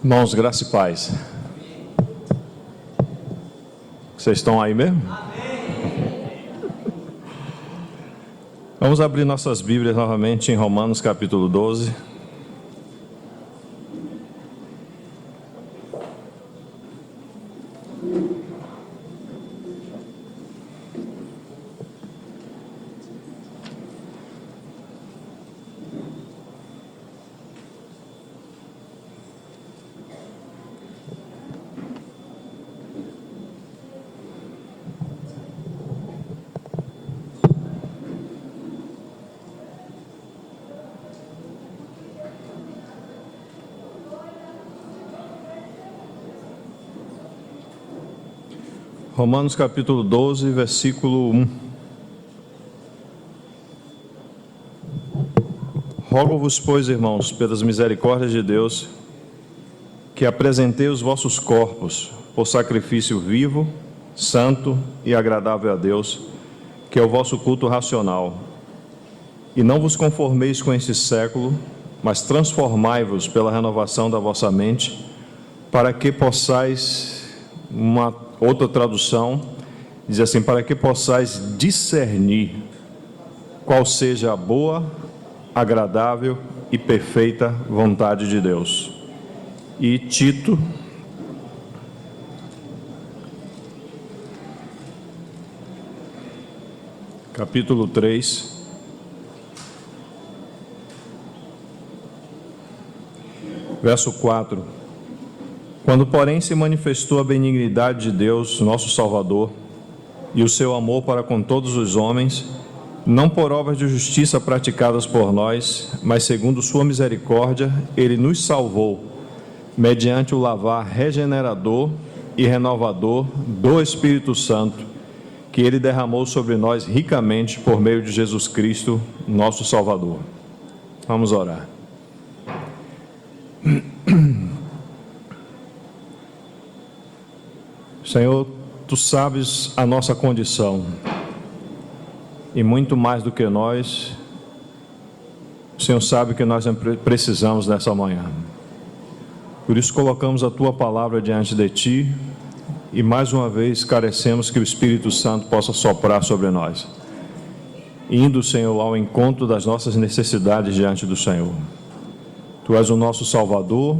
Irmãos, graça e paz. Vocês estão aí mesmo? Vamos abrir nossas Bíblias novamente em Romanos capítulo 12. Romanos capítulo 12, versículo 1. Rogo-vos, pois, irmãos, pelas misericórdias de Deus, que apresentei os vossos corpos por sacrifício vivo, santo e agradável a Deus, que é o vosso culto racional. E não vos conformeis com este século, mas transformai-vos pela renovação da vossa mente, para que possais, outra tradução diz assim, para que possais discernir qual seja a boa, agradável e perfeita vontade de Deus. E Tito, capítulo 3, verso 4. Quando, porém, se manifestou a benignidade de Deus, nosso Salvador, e o seu amor para com todos os homens, não por obras de justiça praticadas por nós, mas segundo sua misericórdia, ele nos salvou, mediante o lavar regenerador e renovador do Espírito Santo, que ele derramou sobre nós ricamente por meio de Jesus Cristo, nosso Salvador. Vamos orar. Senhor, Tu sabes a nossa condição, e muito mais do que nós, o Senhor sabe que nós precisamos nessa manhã. Por isso colocamos a Tua palavra diante de Ti, e mais uma vez carecemos que o Espírito Santo possa soprar sobre nós, indo, Senhor, ao encontro das nossas necessidades diante do Senhor. Tu és o nosso Salvador,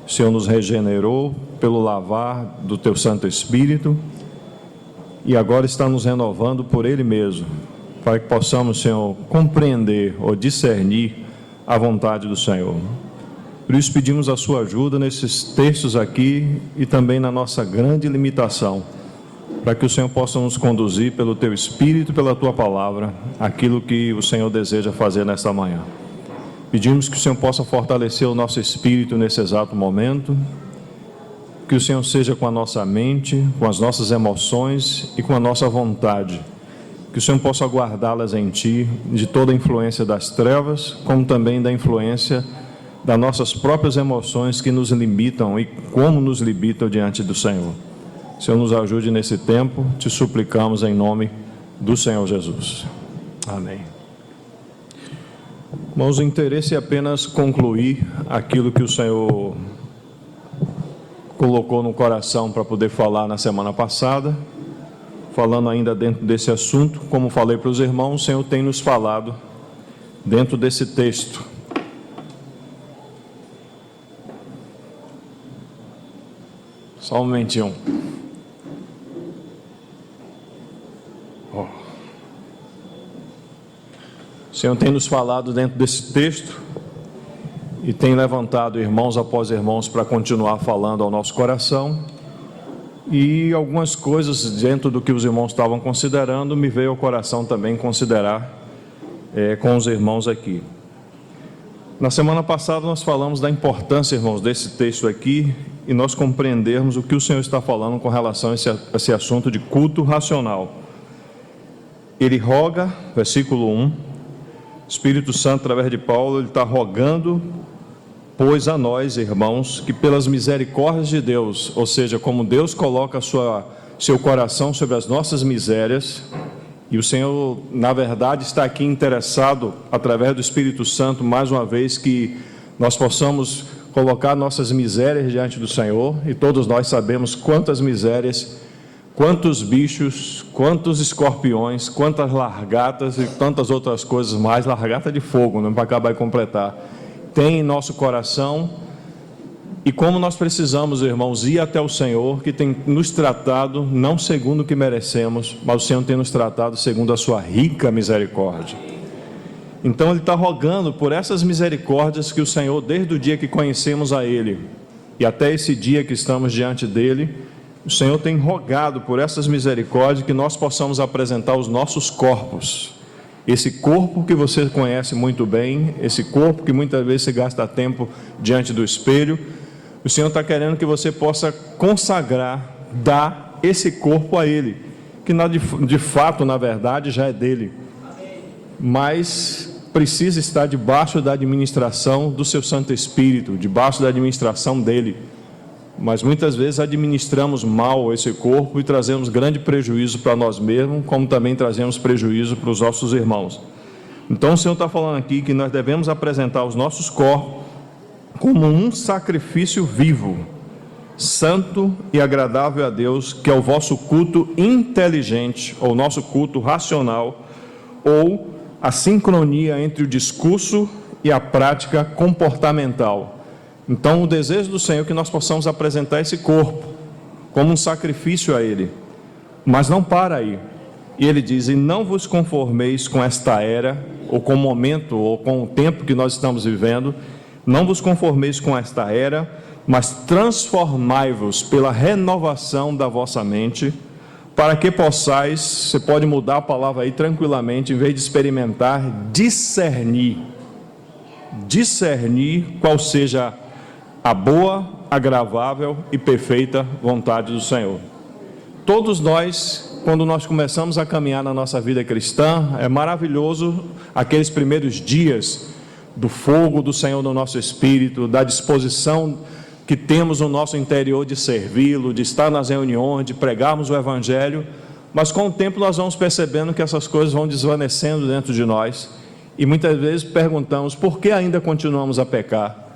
o Senhor nos regenerou pelo lavar do Teu Santo Espírito e agora está nos renovando por Ele mesmo, para que possamos, Senhor, compreender ou discernir a vontade do Senhor. Por isso pedimos a Sua ajuda nesses textos aqui e também na nossa grande limitação, para que o Senhor possa nos conduzir pelo Teu Espírito e pela Tua palavra, aquilo que o Senhor deseja fazer nesta manhã. Pedimos que o Senhor possa fortalecer o nosso espírito nesse exato momento, que o Senhor seja com a nossa mente, com as nossas emoções e com a nossa vontade, que o Senhor possa guardá-las em Ti, de toda a influência das trevas, como também da influência das nossas próprias emoções que nos limitam e como nos limitam diante do Senhor. Senhor, nos ajude nesse tempo, te suplicamos em nome do Senhor Jesus. Amém. Irmãos, o interesse é apenas concluir aquilo que o Senhor colocou no coração para poder falar na semana passada. Falando ainda dentro desse assunto, como falei para os irmãos, o Senhor tem nos falado dentro desse texto. Só um momentinho. O Senhor tem nos falado dentro desse texto e tem levantado irmãos após irmãos para continuar falando ao nosso coração. E algumas coisas dentro do que os irmãos estavam considerando, me veio ao coração também considerar com os irmãos aqui. Na semana passada nós falamos da importância, irmãos, desse texto aqui e nós compreendermos o que o Senhor está falando com relação a esse assunto de culto racional. Ele roga, versículo 1, Espírito Santo, através de Paulo, ele está rogando, pois a nós, irmãos, que pelas misericórdias de Deus, ou seja, como Deus coloca seu coração sobre as nossas misérias, e o Senhor, na verdade, está aqui interessado, através do Espírito Santo, mais uma vez, que nós possamos colocar nossas misérias diante do Senhor, e todos nós sabemos quantas misérias, quantos bichos, quantos escorpiões, quantas largatas e tantas outras coisas mais, largata de fogo, não para acabar e completar, tem em nosso coração. E como nós precisamos, irmãos, ir até o Senhor, que tem nos tratado não segundo o que merecemos, mas o Senhor tem nos tratado segundo a sua rica misericórdia. Então Ele está rogando por essas misericórdias que o Senhor, desde o dia que conhecemos a Ele e até esse dia que estamos diante dEle, o Senhor tem rogado por essas misericórdias que nós possamos apresentar os nossos corpos. Esse corpo que você conhece muito bem, esse corpo que muitas vezes você gasta tempo diante do espelho, o Senhor está querendo que você possa consagrar, dar esse corpo a Ele, que de fato, na verdade, já é dele, mas precisa estar debaixo da administração do seu Santo Espírito, debaixo da administração dele. Mas muitas vezes administramos mal esse corpo e trazemos grande prejuízo para nós mesmos, como também trazemos prejuízo para os nossos irmãos. Então o Senhor está falando aqui que nós devemos apresentar os nossos corpos como um sacrifício vivo, santo e agradável a Deus, que é o vosso culto inteligente, ou nosso culto racional, ou a sincronia entre o discurso e a prática comportamental. Então, o desejo do Senhor é que nós possamos apresentar esse corpo como um sacrifício a Ele. Mas não para aí. E Ele diz: e não vos conformeis com esta era, ou com o momento, ou com o tempo que nós estamos vivendo. Não vos conformeis com esta era, mas transformai-vos pela renovação da vossa mente, para que possais, você pode mudar a palavra aí tranquilamente, em vez de experimentar, discernir qual seja a boa, agradável e perfeita vontade do Senhor. Todos nós, quando nós começamos a caminhar na nossa vida cristã, é maravilhoso aqueles primeiros dias do fogo do Senhor no nosso espírito, da disposição que temos no nosso interior de servi-lo, de estar nas reuniões, de pregarmos o Evangelho, mas com o tempo nós vamos percebendo que essas coisas vão desvanecendo dentro de nós, e muitas vezes perguntamos: por que ainda continuamos a pecar?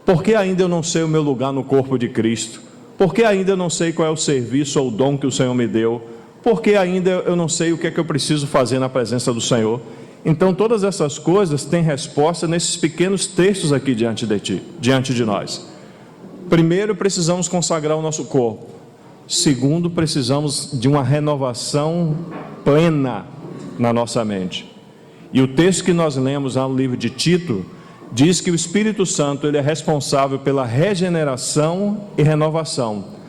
Por que ainda eu não sei o meu lugar no corpo de Cristo? Por que ainda eu não sei qual é o serviço ou o dom que o Senhor me deu? Por que ainda eu não sei o que é que eu preciso fazer na presença do Senhor? Então todas essas coisas têm resposta nesses pequenos textos aqui diante de nós. Primeiro, precisamos consagrar o nosso corpo. Segundo, precisamos de uma renovação plena na nossa mente. E o texto que nós lemos lá no livro de Tito diz que o Espírito Santo ele é responsável pela regeneração e renovação.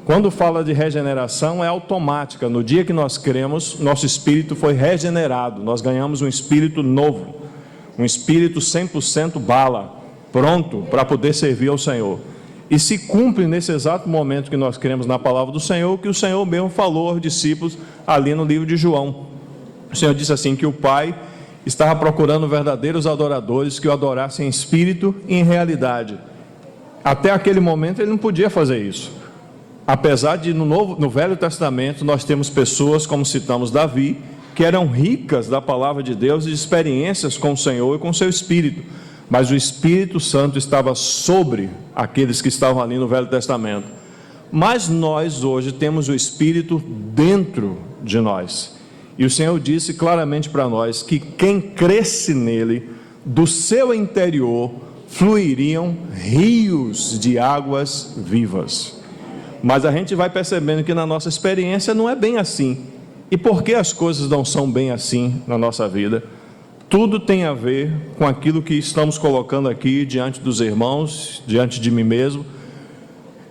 Quando fala de regeneração, é automática. No dia que nós cremos, nosso espírito foi regenerado. Nós ganhamos um espírito novo, um espírito 100% bala, pronto para poder servir ao Senhor. E se cumpre nesse exato momento que nós cremos na palavra do Senhor, que o Senhor mesmo falou aos discípulos ali no livro de João. O Senhor disse assim, que o Pai estava procurando verdadeiros adoradores que o adorassem em espírito e em realidade. Até aquele momento ele não podia fazer isso. Apesar de no Velho Testamento nós temos pessoas, como citamos Davi, que eram ricas da palavra de Deus e de experiências com o Senhor e com o seu Espírito. Mas o Espírito Santo estava sobre aqueles que estavam ali no Velho Testamento. Mas nós hoje temos o Espírito dentro de nós. E o Senhor disse claramente para nós que quem cresce nele, do seu interior fluiriam rios de águas vivas. Mas a gente vai percebendo que na nossa experiência não é bem assim. E por que as coisas não são bem assim na nossa vida? Tudo tem a ver com aquilo que estamos colocando aqui diante dos irmãos, diante de mim mesmo.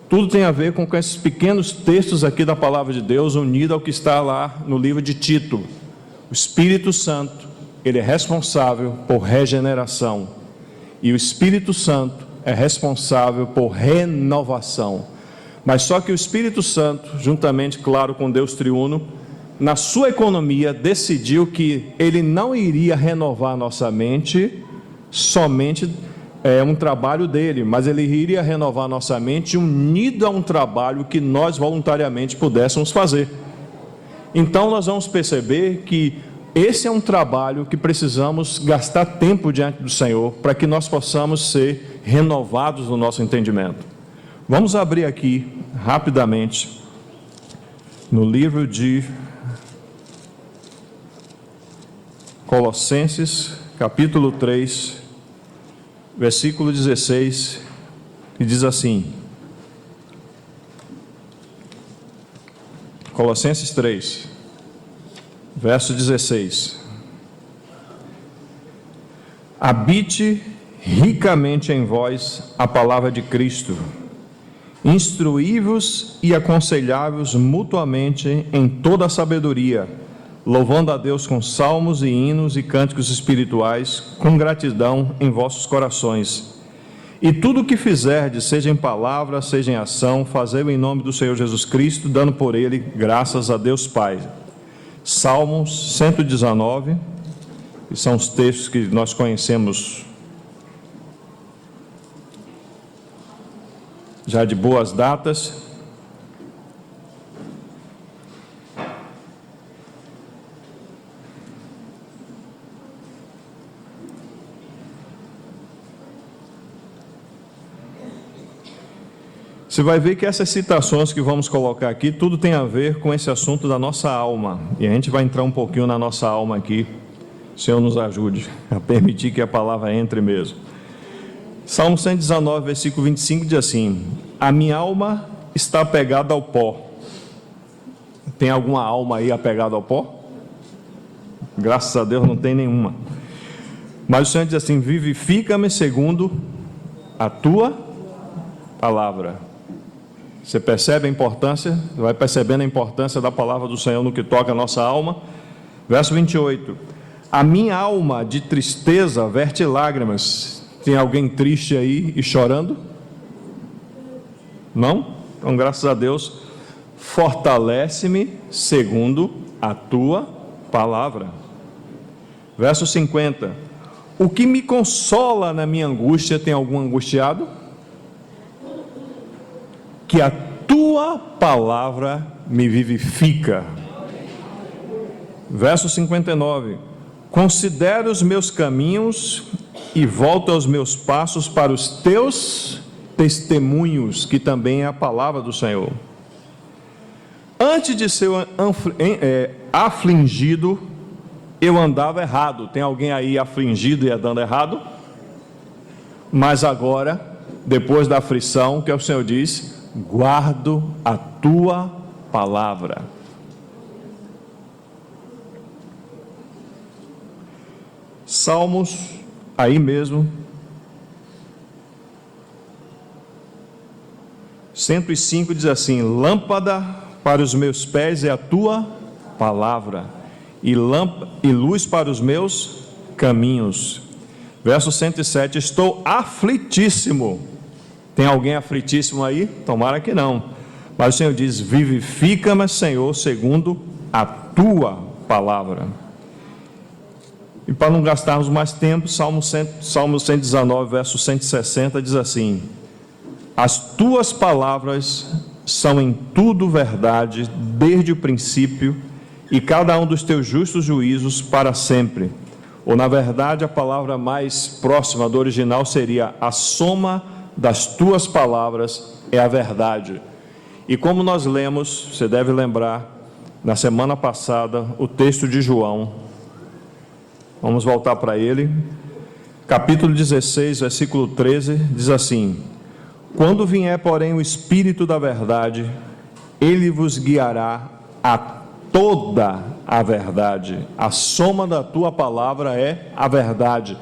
Tudo tem a ver com esses pequenos textos aqui da palavra de Deus, unido ao que está lá no livro de Tito. O Espírito Santo, ele é responsável por regeneração. E o Espírito Santo é responsável por renovação. Mas só que o Espírito Santo, juntamente, claro, com Deus triuno, na sua economia, decidiu que ele não iria renovar nossa mente somente um trabalho dele, mas ele iria renovar nossa mente unido a um trabalho que nós voluntariamente pudéssemos fazer. Então nós vamos perceber que esse é um trabalho que precisamos gastar tempo diante do Senhor para que nós possamos ser renovados no nosso entendimento. Vamos abrir aqui rapidamente no livro de Colossenses, capítulo 3, versículo 16, que diz assim: Colossenses 3, verso 16: habite ricamente em vós a palavra de Cristo, instruí-vos e aconselhai-vos mutuamente em toda a sabedoria, louvando a Deus com salmos e hinos e cânticos espirituais, com gratidão em vossos corações. E tudo o que fizerdes, seja em palavra, seja em ação, fazei-o em nome do Senhor Jesus Cristo, dando por ele graças a Deus Pai. Salmos 119, que são os textos que nós conhecemos já de boas datas. Você vai ver que essas citações que vamos colocar aqui, tudo tem a ver com esse assunto da nossa alma. E a gente vai entrar um pouquinho na nossa alma aqui. O Senhor nos ajude a permitir que a palavra entre mesmo. Salmo 119, versículo 25 diz assim: a minha alma está apegada ao pó. Tem alguma alma aí apegada ao pó? Graças a Deus não tem nenhuma. Mas o Senhor diz assim: vivifica-me segundo a tua palavra. Você percebe a importância? Vai percebendo a importância da palavra do Senhor no que toca a nossa alma? Verso 28: a minha alma de tristeza verte lágrimas. Tem alguém triste aí e chorando? Não? Então, graças a Deus, fortalece-me segundo a tua palavra. Verso 50: o que me consola na minha angústia, tem algum angustiado? Que a tua palavra me vivifica. Verso 59: considera os meus caminhos e volta os meus passos para os teus testemunhos, que também é a palavra do Senhor. Antes de ser afligido, eu andava errado. Tem alguém aí afligido e andando errado? Mas agora, depois da aflição, que o Senhor diz: guardo a tua palavra. Salmos, aí mesmo, 105 diz assim: lâmpada para os meus pés é a tua palavra, e luz para os meus caminhos. Verso 107: estou aflitíssimo. Tem alguém aflitíssimo aí? Tomara que não. Mas o Senhor diz: vivifica-me, Senhor, segundo a tua palavra. E para não gastarmos mais tempo, Salmo 119, verso 160 diz assim: as tuas palavras são em tudo verdade, desde o princípio, e cada um dos teus justos juízos para sempre. Ou, na verdade, a palavra mais próxima do original seria: a soma das tuas palavras é a verdade. E como nós lemos, você deve lembrar, na semana passada, o texto de João. Vamos voltar para ele. Capítulo 16, versículo 13, diz assim: quando vier, porém, o Espírito da verdade, ele vos guiará a toda a verdade. A soma da tua palavra é a verdade.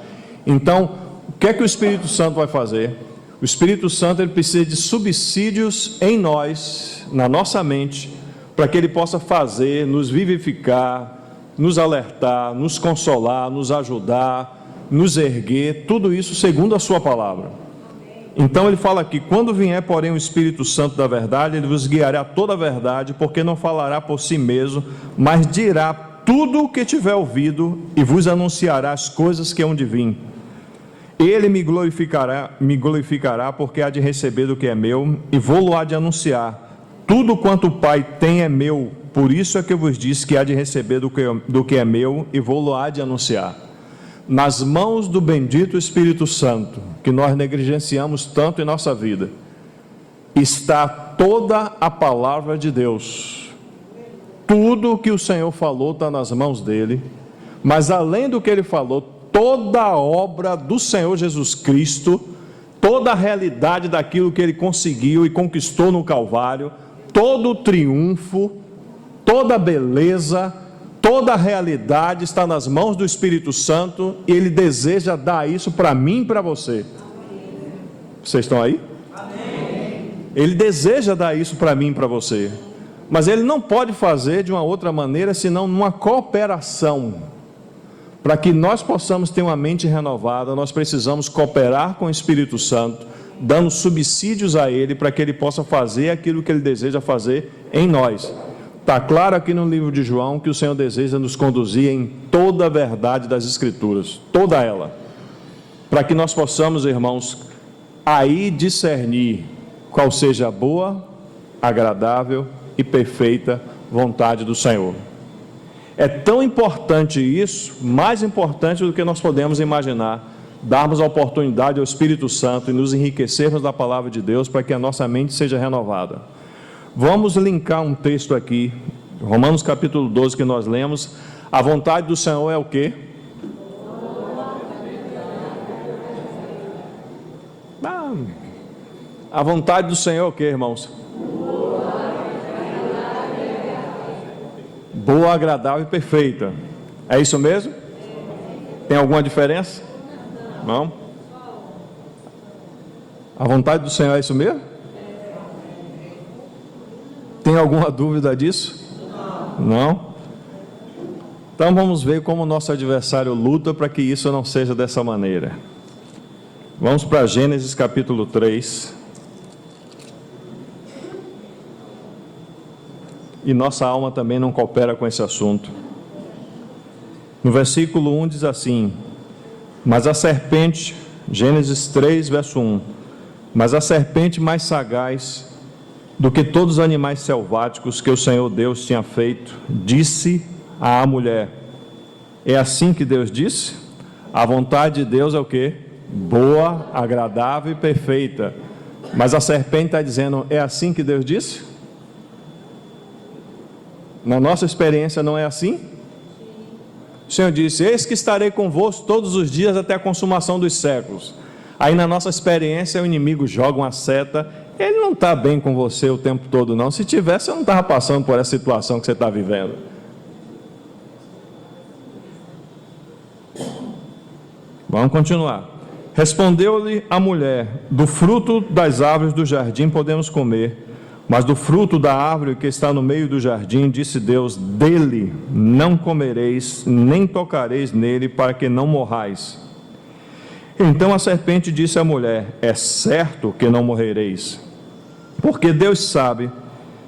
Então, o que é que o Espírito Santo vai fazer? O Espírito Santo, ele precisa de subsídios em nós, na nossa mente, para que ele possa fazer, nos vivificar, nos alertar, nos consolar, nos ajudar, nos erguer, tudo isso segundo a sua palavra. Então ele fala aqui: quando vier, porém, o Espírito Santo da verdade, ele vos guiará a toda a verdade, porque não falará por si mesmo, mas dirá tudo o que tiver ouvido e vos anunciará as coisas que hão de vir. Ele me glorificará, porque há de receber do que é meu, e vou-lo há de anunciar. Tudo quanto o Pai tem é meu. por isso é que eu vos disse que há de receber do que é meu e vou-lo há de anunciar. Nas mãos do bendito Espírito Santo, que nós negligenciamos tanto em nossa vida, está toda a palavra de Deus. Tudo o que o Senhor falou está nas mãos dele, mas além do que ele falou, toda a obra do Senhor Jesus Cristo, toda a realidade daquilo que ele conseguiu e conquistou no Calvário, todo o triunfo, toda a beleza, toda a realidade está nas mãos do Espírito Santo, e ele deseja dar isso para mim e para você. Vocês estão aí? Amém. Ele deseja dar isso para mim e para você, mas ele não pode fazer de uma outra maneira senão numa cooperação. Para que nós possamos ter uma mente renovada, nós precisamos cooperar com o Espírito Santo, dando subsídios a ele, para que ele possa fazer aquilo que ele deseja fazer em nós. Está claro aqui no livro de João que o Senhor deseja nos conduzir em toda a verdade das Escrituras, toda ela, para que nós possamos, irmãos, aí discernir qual seja a boa, agradável e perfeita vontade do Senhor. É tão importante isso, mais importante do que nós podemos imaginar, darmos a oportunidade ao Espírito Santo e nos enriquecermos da palavra de Deus para que a nossa mente seja renovada. Vamos linkar um texto aqui, Romanos capítulo 12, que nós lemos. A vontade do Senhor é o quê? A vontade do Senhor é o quê, irmãos? Boa, agradável e perfeita. É isso mesmo? Tem alguma diferença? Não? A vontade do Senhor é isso mesmo? Tem alguma dúvida disso? Não? Então vamos ver como o nosso adversário luta para que isso não seja dessa maneira. Vamos para Gênesis capítulo 3. E nossa alma também não coopera com esse assunto. No versículo 1 diz assim: mas a serpente, Gênesis 3, verso 1, mas a serpente mais sagaz do que todos os animais selváticos que o Senhor Deus tinha feito, disse à mulher. É assim que Deus disse? A vontade de Deus é o quê? Boa, agradável e perfeita. Mas a serpente está dizendo, é assim que Deus disse? Na nossa experiência não é assim? O Senhor disse, eis que estarei convosco todos os dias até a consumação dos séculos. Aí na nossa experiência o inimigo joga uma seta, ele não está bem com você o tempo todo não. Se tivesse, eu não estava passando por essa situação que você está vivendo. Vamos continuar. Respondeu-lhe a mulher, do fruto das árvores do jardim podemos comer, mas do fruto da árvore que está no meio do jardim, disse Deus, dele não comereis, nem tocareis nele, para que não morrais. Então a serpente disse à mulher, é certo que não morrereis, porque Deus sabe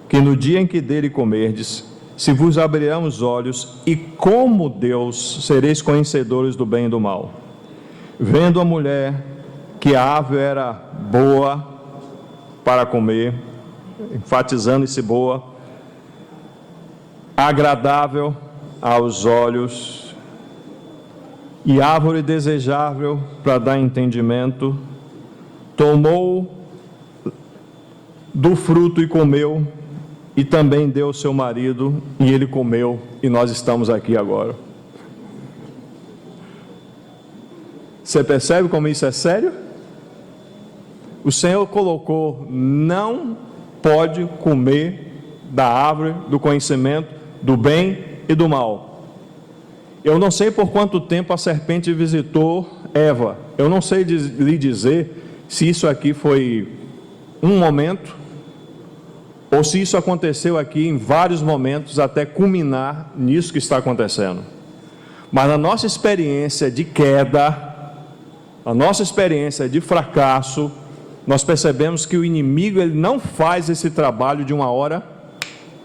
que no dia em que dele comerdes, se vos abrirão os olhos, e como Deus sereis conhecedores do bem e do mal. Vendo a mulher que a árvore era boa para comer, enfatizando esse boa, agradável aos olhos e árvore desejável para dar entendimento, tomou do fruto e comeu, e também deu ao seu marido, e ele comeu, e nós estamos aqui agora. Você percebe como isso é sério? O Senhor colocou, não pode comer da árvore do conhecimento do bem e do mal. Eu não sei por quanto tempo a serpente visitou Eva. Eu não sei lhe dizer se isso aqui foi um momento, ou se isso aconteceu aqui em vários momentos, até culminar nisso que está acontecendo. Mas na nossa experiência de queda, a nossa experiência de fracasso, nós percebemos que o inimigo ele não faz esse trabalho de uma hora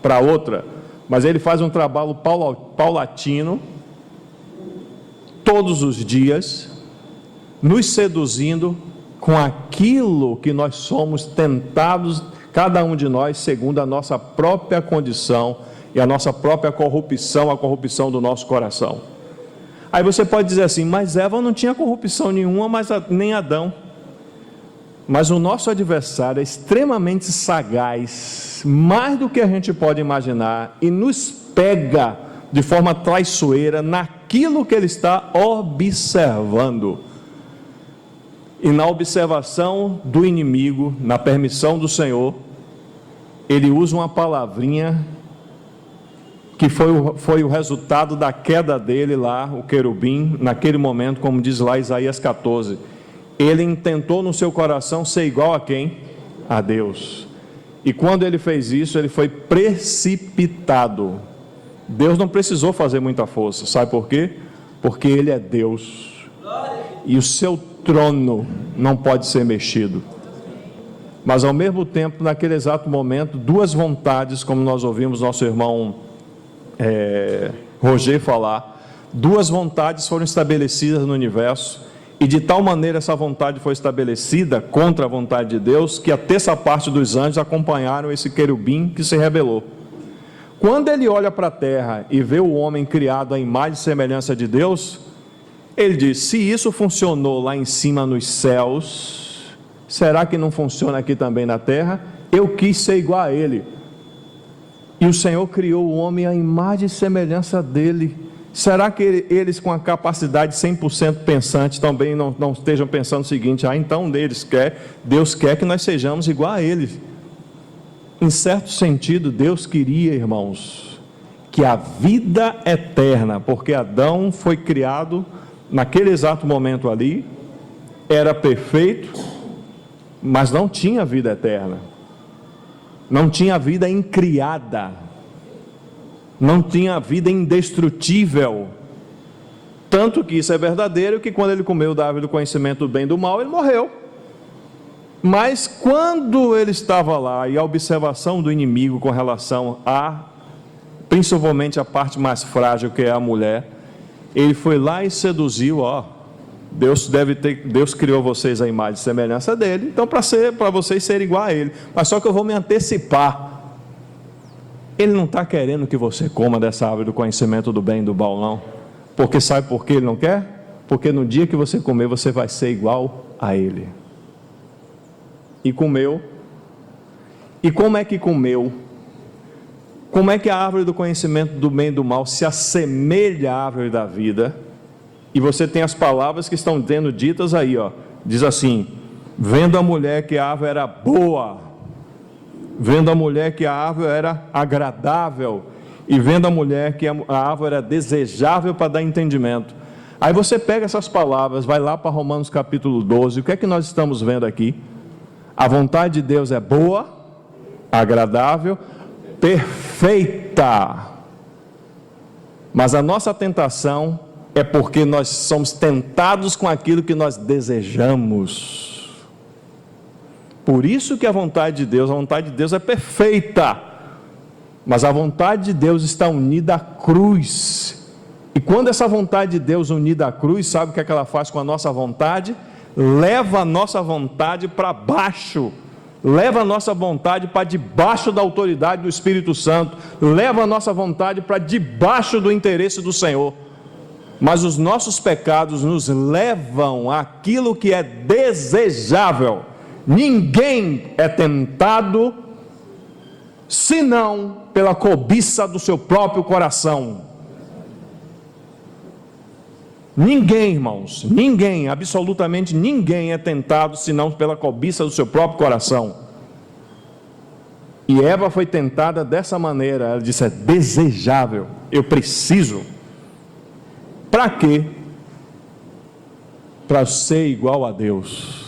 para outra, mas ele faz um trabalho paulatino, todos os dias, nos seduzindo com aquilo que nós somos tentados, cada um de nós, segundo a nossa própria condição e a nossa própria corrupção, a corrupção do nosso coração. Aí você pode dizer assim, mas Eva não tinha corrupção nenhuma, nem Adão. Mas o nosso adversário é extremamente sagaz, mais do que a gente pode imaginar, e nos pega de forma traiçoeira naquilo que ele está observando. E na observação do inimigo, na permissão do Senhor, ele usa uma palavrinha que foi o resultado da queda dele lá, o querubim, naquele momento, como diz lá Isaías 14. Ele intentou no seu coração ser igual a quem? A Deus. E quando ele fez isso, ele foi precipitado. Deus não precisou fazer muita força, sabe por quê? Porque ele é Deus. E o seu trono não pode ser mexido. Mas ao mesmo tempo, naquele exato momento, duas vontades, como nós ouvimos nosso irmão Roger falar, duas vontades foram estabelecidas no universo, e de tal maneira essa vontade foi estabelecida contra a vontade de Deus, que a terça parte dos anjos acompanharam esse querubim que se rebelou. Quando ele olha para a terra e vê o homem criado à imagem e semelhança de Deus, ele diz, se isso funcionou lá em cima nos céus, será que não funciona aqui também na terra? Eu quis ser igual a ele. E o Senhor criou o homem à imagem e semelhança dele. Será que eles com a capacidade 100% pensante também não estejam pensando o seguinte, então Deus quer que nós sejamos igual a ele. Em certo sentido, Deus queria, irmãos, que a vida eterna, porque Adão foi criado naquele exato momento ali, era perfeito, mas não tinha vida eterna, não tinha vida incriada, não tinha vida indestrutível, tanto que isso é verdadeiro, que quando ele comeu da árvore do conhecimento do bem e do mal, ele morreu. Mas quando ele estava lá, e a observação do inimigo com relação a, principalmente a parte mais frágil, que é a mulher, ele foi lá e seduziu, Deus criou vocês à imagem e semelhança dele, então para vocês serem igual a ele, mas só que eu vou me antecipar. Ele não está querendo que você coma dessa árvore do conhecimento do bem e do mal, não. Porque sabe por que ele não quer? Porque no dia que você comer, você vai ser igual a ele. E comeu. E como é que comeu? Como é que a árvore do conhecimento do bem e do mal se assemelha à árvore da vida? E você tem as palavras que estão sendo ditas aí, diz assim, vendo a mulher que a árvore era boa, vendo a mulher que a árvore era agradável, e vendo a mulher que a árvore era desejável para dar entendimento. Aí você pega essas palavras, vai lá para Romanos capítulo 12, o que é que nós estamos vendo aqui? A vontade de Deus é boa, agradável, perfeita. Mas a nossa tentação é porque nós somos tentados com aquilo que nós desejamos. Por isso que a vontade de Deus é perfeita. Mas a vontade de Deus está unida à cruz. E quando essa vontade de Deus unida à cruz, sabe o que é que ela faz com a nossa vontade? Leva a nossa vontade para baixo, leva a nossa vontade para debaixo da autoridade do Espírito Santo, leva a nossa vontade para debaixo do interesse do Senhor. Mas os nossos pecados nos levam àquilo que é desejável. Ninguém é tentado senão pela cobiça do seu próprio coração. Ninguém, irmãos, ninguém, absolutamente ninguém é tentado senão pela cobiça do seu próprio coração. E Eva foi tentada dessa maneira. Ela disse, é desejável, eu preciso. Para quê? Para ser igual a Deus.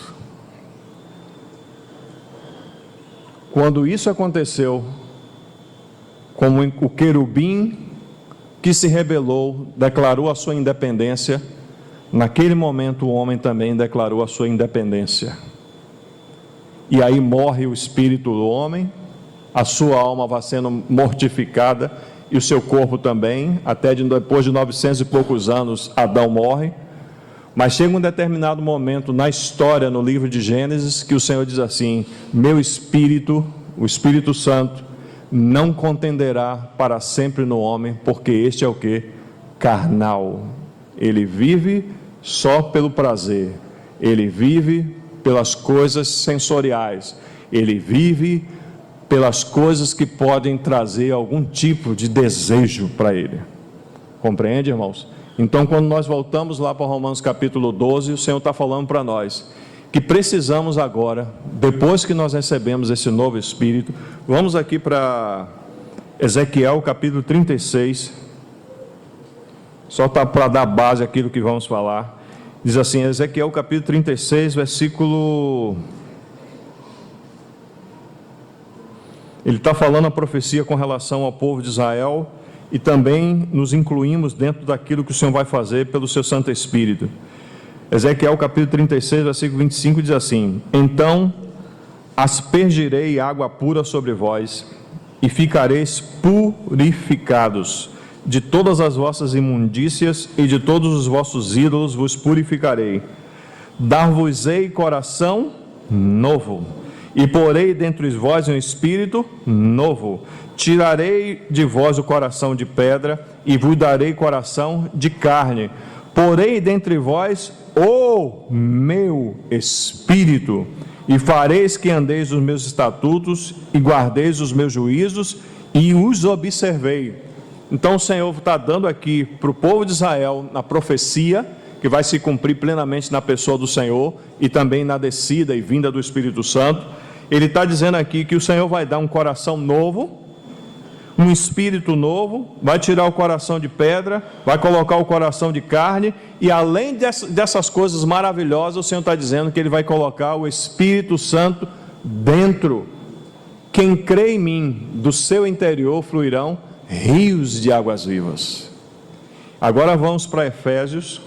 Quando isso aconteceu, como o querubim que se rebelou, declarou a sua independência, naquele momento o homem também declarou a sua independência. E aí morre o espírito do homem, a sua alma vai sendo mortificada, e o seu corpo também, até depois de 900 e poucos anos, Adão morre. Mas chega um determinado momento na história, no livro de Gênesis, que o Senhor diz assim, meu espírito, o Espírito Santo, não contenderá para sempre no homem, porque este é o que? Carnal. Ele vive só pelo prazer, ele vive pelas coisas sensoriais, ele vive pelas coisas que podem trazer algum tipo de desejo para ele. Compreende, irmãos? Então, quando nós voltamos lá para Romanos capítulo 12, o Senhor está falando para nós que precisamos agora, depois que nós recebemos esse novo Espírito, vamos aqui para Ezequiel capítulo 36, só para dar base àquilo que vamos falar. Diz assim, Ezequiel capítulo 36, versículo... Ele está falando a profecia com relação ao povo de Israel, e também nos incluímos dentro daquilo que o Senhor vai fazer pelo seu Santo Espírito. Ezequiel capítulo 36, versículo 25 diz assim: então aspergirei água pura sobre vós, e ficareis purificados. De todas as vossas imundícias e de todos os vossos ídolos vos purificarei. Dar-vos-ei coração novo, e porei dentre vós um espírito novo. Tirarei de vós o coração de pedra, e vos darei coração de carne. Porei dentre vós o meu espírito, e fareis que andeis os meus estatutos, e guardeis os meus juízos, e os observei. Então o Senhor está dando aqui para o povo de Israel, na profecia, que vai se cumprir plenamente na pessoa do Senhor, e também na descida e vinda do Espírito Santo. Ele está dizendo aqui que o Senhor vai dar um coração novo, um espírito novo, vai tirar o coração de pedra, vai colocar o coração de carne, e além dessas coisas maravilhosas, o Senhor está dizendo que Ele vai colocar o Espírito Santo dentro. Quem crê em mim, do seu interior fluirão rios de águas vivas. Agora vamos para Efésios.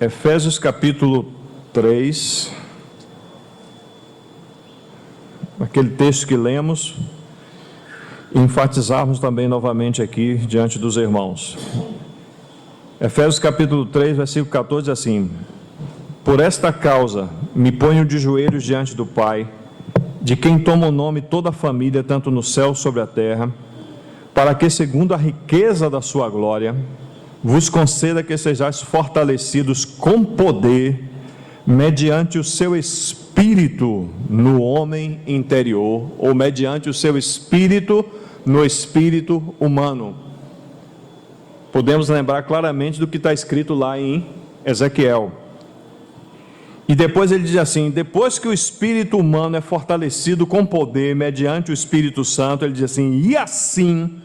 Efésios capítulo 3, aquele texto que lemos, enfatizarmos também novamente aqui diante dos irmãos. Efésios capítulo 3, versículo 14, assim: por esta causa me ponho de joelhos diante do Pai, de quem toma o nome toda a família, tanto no céu sobre a terra, para que, segundo a riqueza da sua glória, vos conceda que sejais fortalecidos com poder, mediante o seu Espírito no homem interior, ou mediante o seu Espírito no espírito humano. Podemos lembrar claramente do que está escrito lá em Ezequiel. E depois ele diz assim: depois que o espírito humano é fortalecido com poder, mediante o Espírito Santo, ele diz assim: e assim,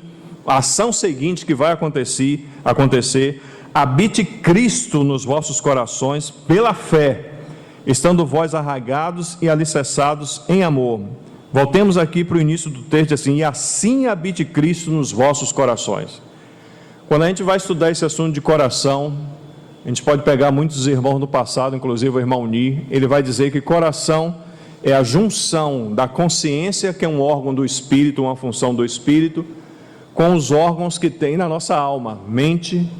a ação seguinte que vai acontecer, habite Cristo nos vossos corações pela fé, estando vós arraigados e alicerçados em amor. Voltemos aqui para o início do texto, assim: e assim habite Cristo nos vossos corações. Quando a gente vai estudar esse assunto de coração, a gente pode pegar muitos irmãos do passado, inclusive o irmão Ni, ele vai dizer que coração é a junção da consciência, que é um órgão do Espírito, uma função do Espírito, com os órgãos que tem na nossa alma, mente.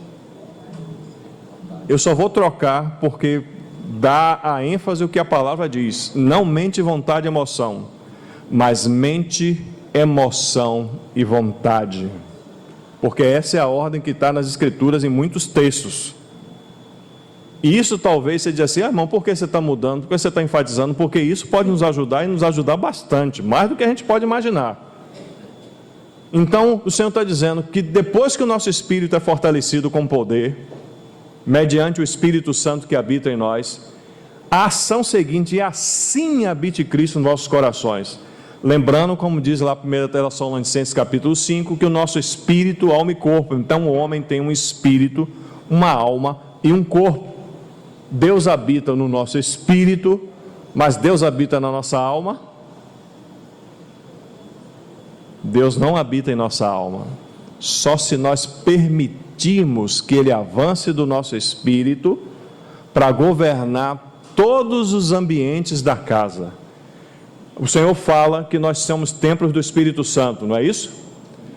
Eu só vou trocar porque dá a ênfase o que a palavra diz: não mente, vontade e emoção, mas mente, emoção e vontade, porque essa é a ordem que está nas Escrituras em muitos textos. E isso talvez você diga assim: ah, irmão, por que você está mudando? Por que você está enfatizando? Porque isso pode nos ajudar e nos ajudar bastante, mais do que a gente pode imaginar. Então, o Senhor está dizendo que depois que o nosso espírito é fortalecido com poder, mediante o Espírito Santo que habita em nós, a ação seguinte é: assim habite Cristo nos nossos corações. Lembrando, como diz lá 1 Tessalonicenses capítulo 5, que o nosso espírito, alma e corpo. Então o homem tem um espírito, uma alma e um corpo. Deus habita no nosso espírito, mas Deus habita na nossa alma? Deus não habita em nossa alma. Só se nós permitirmos que Ele avance do nosso espírito para governar todos os ambientes da casa. O Senhor fala que nós somos templos do Espírito Santo, não é isso?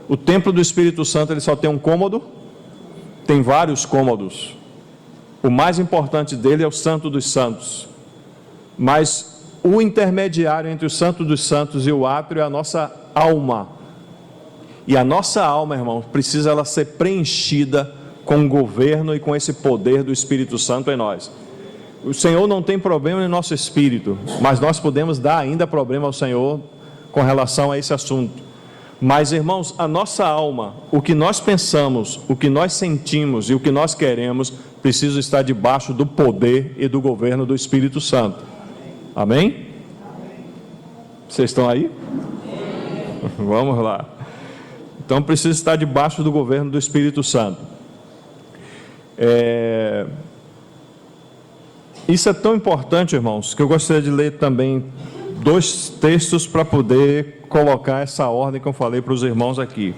O templo do Espírito Santo, ele só tem um cômodo? Tem vários cômodos. O mais importante dele é o Santo dos Santos. Mas o intermediário entre o Santo dos Santos e o átrio é a nossa alma. E a nossa alma, irmãos, precisa ela ser preenchida com o governo e com esse poder do Espírito Santo em nós. O Senhor não tem problema em nosso espírito, mas nós podemos dar ainda problema ao Senhor com relação a esse assunto. Mas, irmãos, a nossa alma, o que nós pensamos, o que nós sentimos e o que nós queremos, precisa estar debaixo do poder e do governo do Espírito Santo. Amém? Vocês estão aí? Vamos lá. Então, precisa estar debaixo do governo do Espírito Santo. Isso é tão importante, irmãos, que eu gostaria de ler também 2 textos para poder colocar essa ordem que eu falei para os irmãos aqui.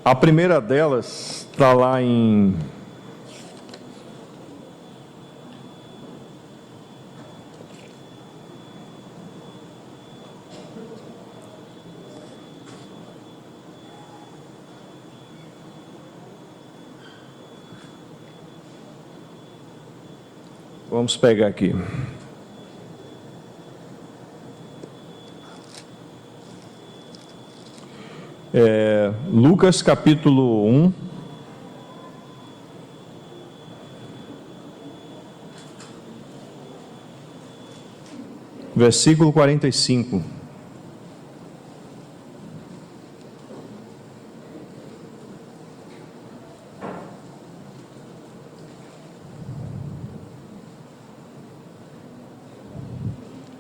A primeira delas está lá em vamos pegar aqui. Lucas capítulo 1, versículo 45.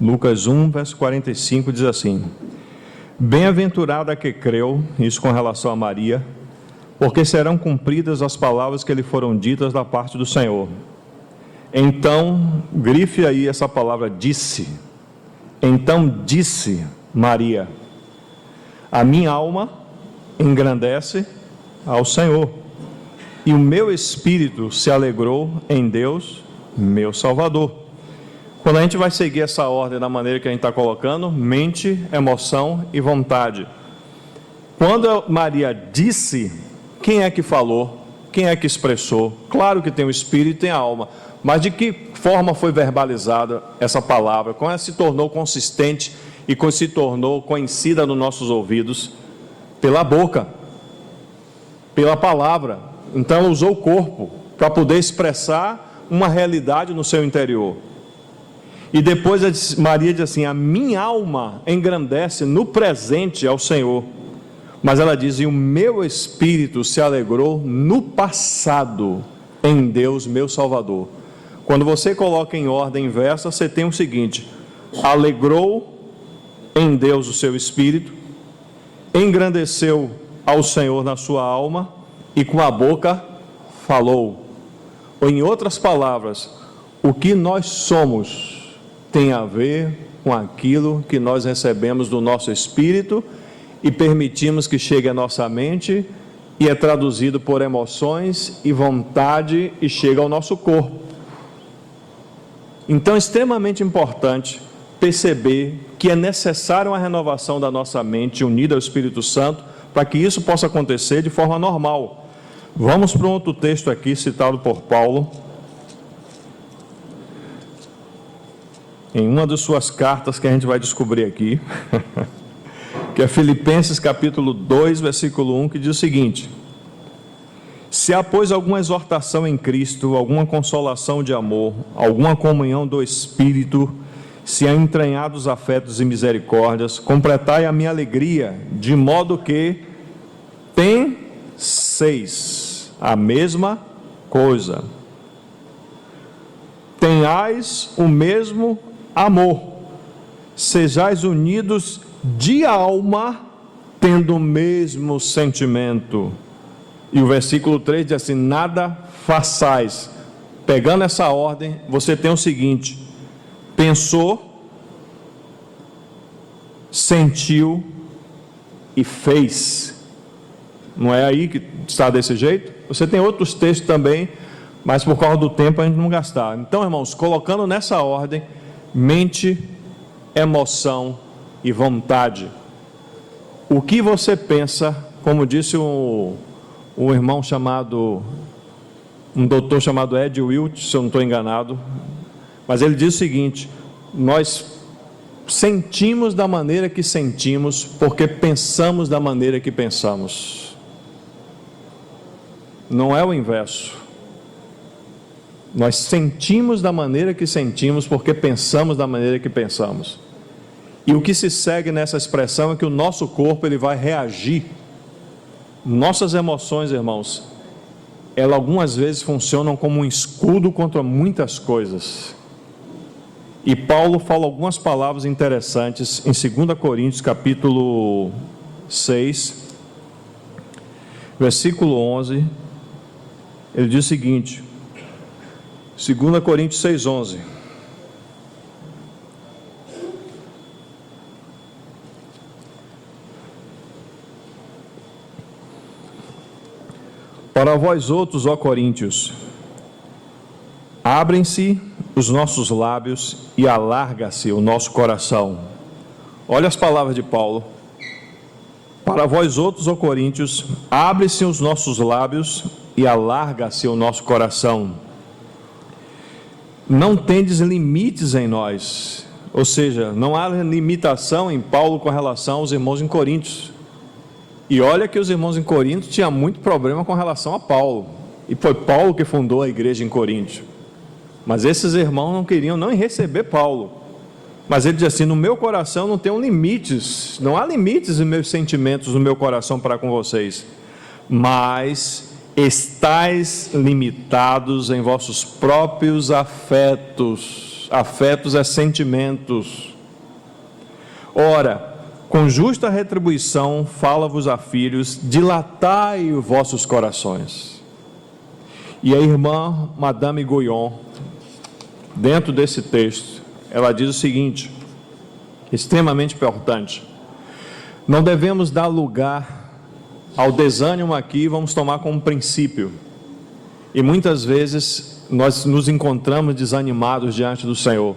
Lucas 1, verso 45 diz assim: Bem-aventurada a que creu, isso com relação a Maria, porque serão cumpridas as palavras que lhe foram ditas da parte do Senhor. Então, grife aí essa palavra disse. Então disse Maria: a minha alma engrandece ao Senhor, e o meu espírito se alegrou em Deus, meu Salvador. Quando a gente vai seguir essa ordem da maneira que a gente está colocando, mente, emoção e vontade. Quando Maria disse, quem é que falou? Quem é que expressou? Claro que tem o espírito e tem a alma, mas de que forma foi verbalizada essa palavra? Como ela se tornou consistente e se tornou conhecida nos nossos ouvidos? Pela boca, pela palavra. Então ela usou o corpo para poder expressar uma realidade no seu interior. E depois Maria diz assim: a minha alma engrandece no presente ao Senhor. Mas ela diz: e o meu espírito se alegrou no passado em Deus, meu Salvador. Quando você coloca em ordem inversa, você tem o seguinte: alegrou em Deus o seu espírito, engrandeceu ao Senhor na sua alma, e com a boca falou. Ou em outras palavras, o que nós somos tem a ver com aquilo que nós recebemos do nosso espírito e permitimos que chegue à nossa mente e é traduzido por emoções e vontade e chega ao nosso corpo. Então é extremamente importante perceber que é necessária uma renovação da nossa mente unida ao Espírito Santo para que isso possa acontecer de forma normal. Vamos para um outro texto aqui citado por Paulo, em uma das suas cartas que a gente vai descobrir aqui, que é Filipenses capítulo 2, versículo 1, que diz o seguinte: se há, pois, alguma exortação em Cristo, alguma consolação de amor, alguma comunhão do Espírito, se há entranhados afetos e misericórdias, completai a minha alegria, de modo que penseis a mesma coisa, tenhais o mesmo amor, sejais unidos de alma, tendo o mesmo sentimento. E o versículo 3 diz assim: nada façais. Pegando essa ordem, você tem o seguinte: pensou, sentiu e fez. Não é aí que está desse jeito? Você tem outros textos também, mas por causa do tempo a gente não gastar. Então, irmãos, colocando nessa ordem, mente, emoção e vontade. O que você pensa, como disse um irmão chamado um doutor chamado Ed Wilt, se eu não estou enganado, mas ele diz o seguinte: nós sentimos da maneira que sentimos porque pensamos da maneira que pensamos. Não é o inverso. Nós sentimos da maneira que sentimos porque pensamos da maneira que pensamos. E o que se segue nessa expressão é que o nosso corpo ele vai reagir. Nossas emoções, irmãos, elas algumas vezes funcionam como um escudo contra muitas coisas. E Paulo fala algumas palavras interessantes em 2 Coríntios capítulo 6, versículo 11. Ele diz o seguinte, 2 Coríntios 6, 11. Para vós outros, ó Coríntios, abrem-se os nossos lábios e alarga-se o nosso coração. Olha as palavras de Paulo. Para vós outros, ó Coríntios, abrem-se os nossos lábios e alarga-se o nosso coração. Não tendes limites em nós. Ou seja, não há limitação em Paulo com relação aos irmãos em Coríntios. E olha que os irmãos em Corinto tinham muito problema com relação a Paulo. E foi Paulo que fundou a igreja em Corinto. Mas esses irmãos não queriam nem receber Paulo. Mas ele diz assim: no meu coração não tem limites. Não há limites em meus sentimentos no meu coração para com vocês. Mas estais limitados em vossos próprios afetos. Afetos é sentimentos. Ora, com justa retribuição, fala-vos a filhos, dilatai os vossos corações. E a irmã Madame Guyon, dentro desse texto, ela diz o seguinte, extremamente importante: não devemos dar lugar ao desânimo aqui, vamos tomar como princípio. E muitas vezes nós nos encontramos desanimados diante do Senhor.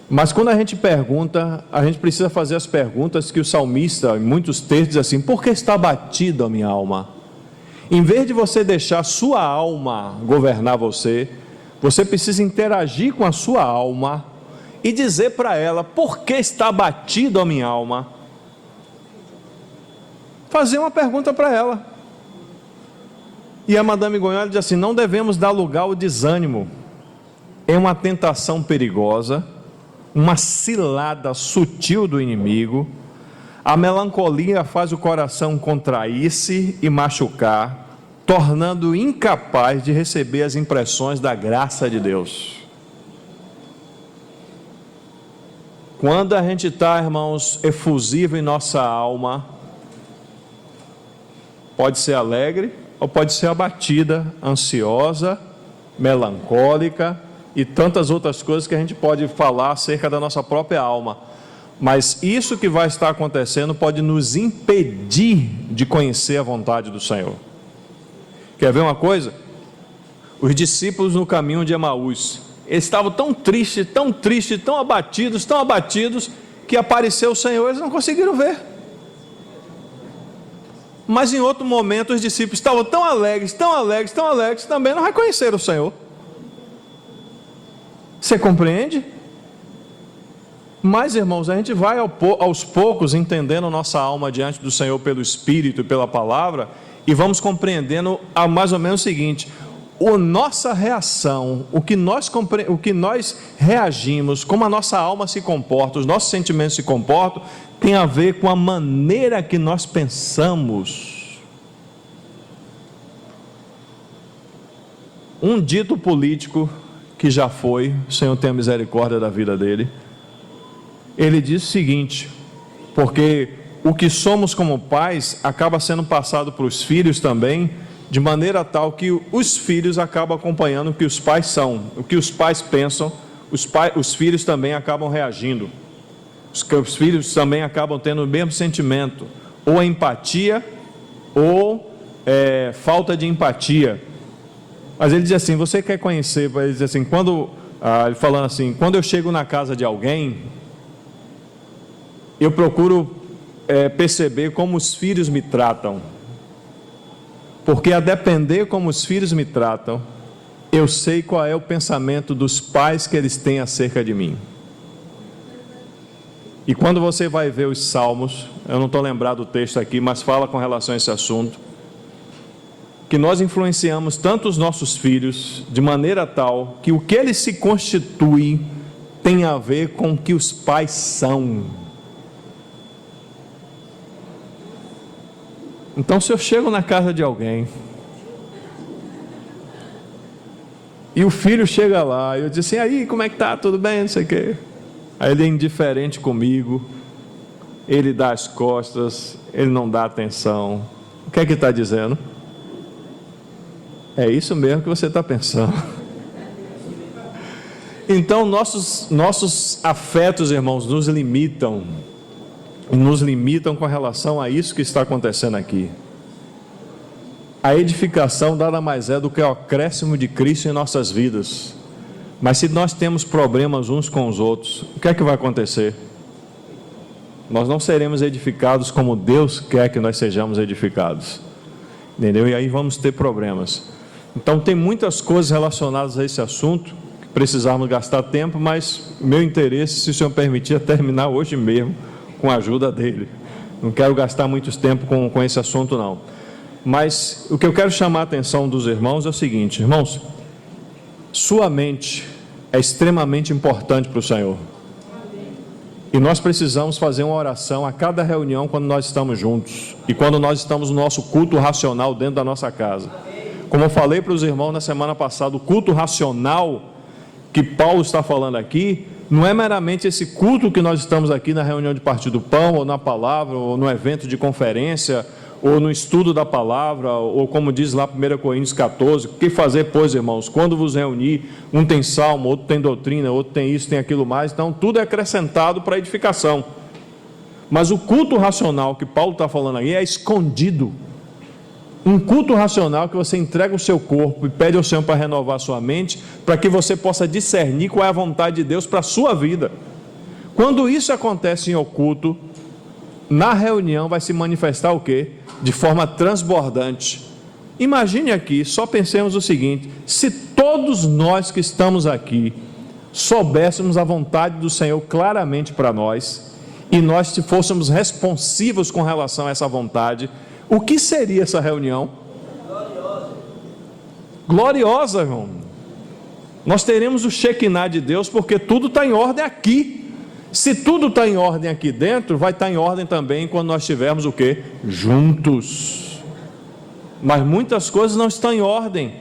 Mas quando a gente pergunta, a gente precisa fazer as perguntas que o salmista, em muitos textos, diz assim: por que está abatida a minha alma? Em vez de você deixar a sua alma governar você, você precisa interagir com a sua alma e dizer para ela: por que está abatida a minha alma? Fazer uma pergunta para ela. E a Madame Guyon diz assim: não devemos dar lugar ao desânimo. É uma tentação perigosa, uma cilada sutil do inimigo. A melancolia faz o coração contrair-se e machucar, tornando incapaz de receber as impressões da graça de Deus. Quando a gente está, irmãos, efusivo em nossa alma, pode ser alegre ou pode ser abatida, ansiosa, melancólica e tantas outras coisas que a gente pode falar acerca da nossa própria alma. Mas isso que vai estar acontecendo pode nos impedir de conhecer a vontade do Senhor. Quer ver uma coisa? Os discípulos no caminho de Emaús, eles estavam tão tristes, tão abatidos, que apareceu o Senhor, eles não conseguiram ver. Mas em outro momento os discípulos estavam tão alegres, também não reconheceram o Senhor. Você compreende? Mas, irmãos, a gente vai aos poucos entendendo nossa alma diante do Senhor pelo Espírito e pela Palavra, e vamos compreendendo mais ou menos o seguinte: a nossa reação, o que nós reagimos, como a nossa alma se comporta, os nossos sentimentos se comportam, tem a ver com a maneira que nós pensamos. Um dito político que já foi, o Senhor tenha misericórdia da vida dele, ele diz o seguinte: porque o que somos como pais acaba sendo passado para os filhos também, de maneira tal que os filhos acabam acompanhando o que os pais são, o que os pais pensam, os filhos também acabam reagindo, os filhos também acabam tendo o mesmo sentimento, ou empatia, ou falta de empatia. Mas ele diz assim: você quer conhecer? Ele diz assim, ele falando assim, quando eu chego na casa de alguém, eu procuro perceber como os filhos me tratam. porque a depender como os filhos me tratam, eu sei qual é o pensamento dos pais que eles têm acerca de mim. E quando você vai ver os Salmos, eu não estou lembrado do texto aqui, mas fala com relação a esse assunto, que nós influenciamos tanto os nossos filhos, de maneira tal, que o que eles se constituem tem a ver com o que os pais são. Então, se eu chego na casa de alguém, e o filho chega lá, e eu disse assim, aí, como é que tá? Tudo bem? Não sei o quê. Aí ele é indiferente comigo, ele dá as costas, ele não dá atenção. O que é que está dizendo? É isso mesmo que você está pensando. Então, nossos afetos, irmãos, nos limitam. E nos limitam com relação a isso que está acontecendo aqui. A edificação nada mais é do que o acréscimo de Cristo em nossas vidas. Mas se nós temos problemas uns com os outros, o que é que vai acontecer? Nós não seremos edificados como Deus quer que nós sejamos edificados. Entendeu? E aí vamos ter problemas. Então tem muitas coisas relacionadas a esse assunto, que precisamos gastar tempo, mas meu interesse, se o Senhor permitir, é terminar hoje mesmo, com a ajuda dele. Não quero gastar muito tempo com esse assunto não. Mas o que eu quero chamar a atenção dos irmãos é o seguinte, irmãos, sua mente é extremamente importante para o Senhor. E nós precisamos fazer uma oração a cada reunião quando nós estamos juntos. E quando nós estamos no nosso culto racional dentro da nossa casa. Como eu falei para os irmãos na semana passada, o culto racional que Paulo está falando aqui, não é meramente esse culto que nós estamos aqui na reunião de Partir do Pão, ou na palavra, ou no evento de conferência, ou no estudo da palavra, ou como diz lá 1 Coríntios 14, o que fazer, pois, irmãos, quando vos reunir, um tem salmo, outro tem doutrina, outro tem isso, tem aquilo mais, então tudo é acrescentado para edificação. Mas o culto racional que Paulo está falando aí é escondido. Um culto racional que você entrega o seu corpo e pede ao Senhor para renovar a sua mente, para que você possa discernir qual é a vontade de Deus para a sua vida. Quando isso acontece em oculto, na reunião vai se manifestar o quê? De forma transbordante. Imagine aqui, só pensemos o seguinte, se todos nós que estamos aqui soubéssemos a vontade do Senhor claramente para nós, e nós se fôssemos responsivos com relação a essa vontade, o que seria essa reunião? Gloriosa, irmão. Nós teremos o Shekinah de Deus, porque tudo está em ordem aqui. Se tudo está em ordem aqui dentro, vai estar em ordem também quando nós estivermos o quê? Juntos. Mas muitas coisas não estão em ordem.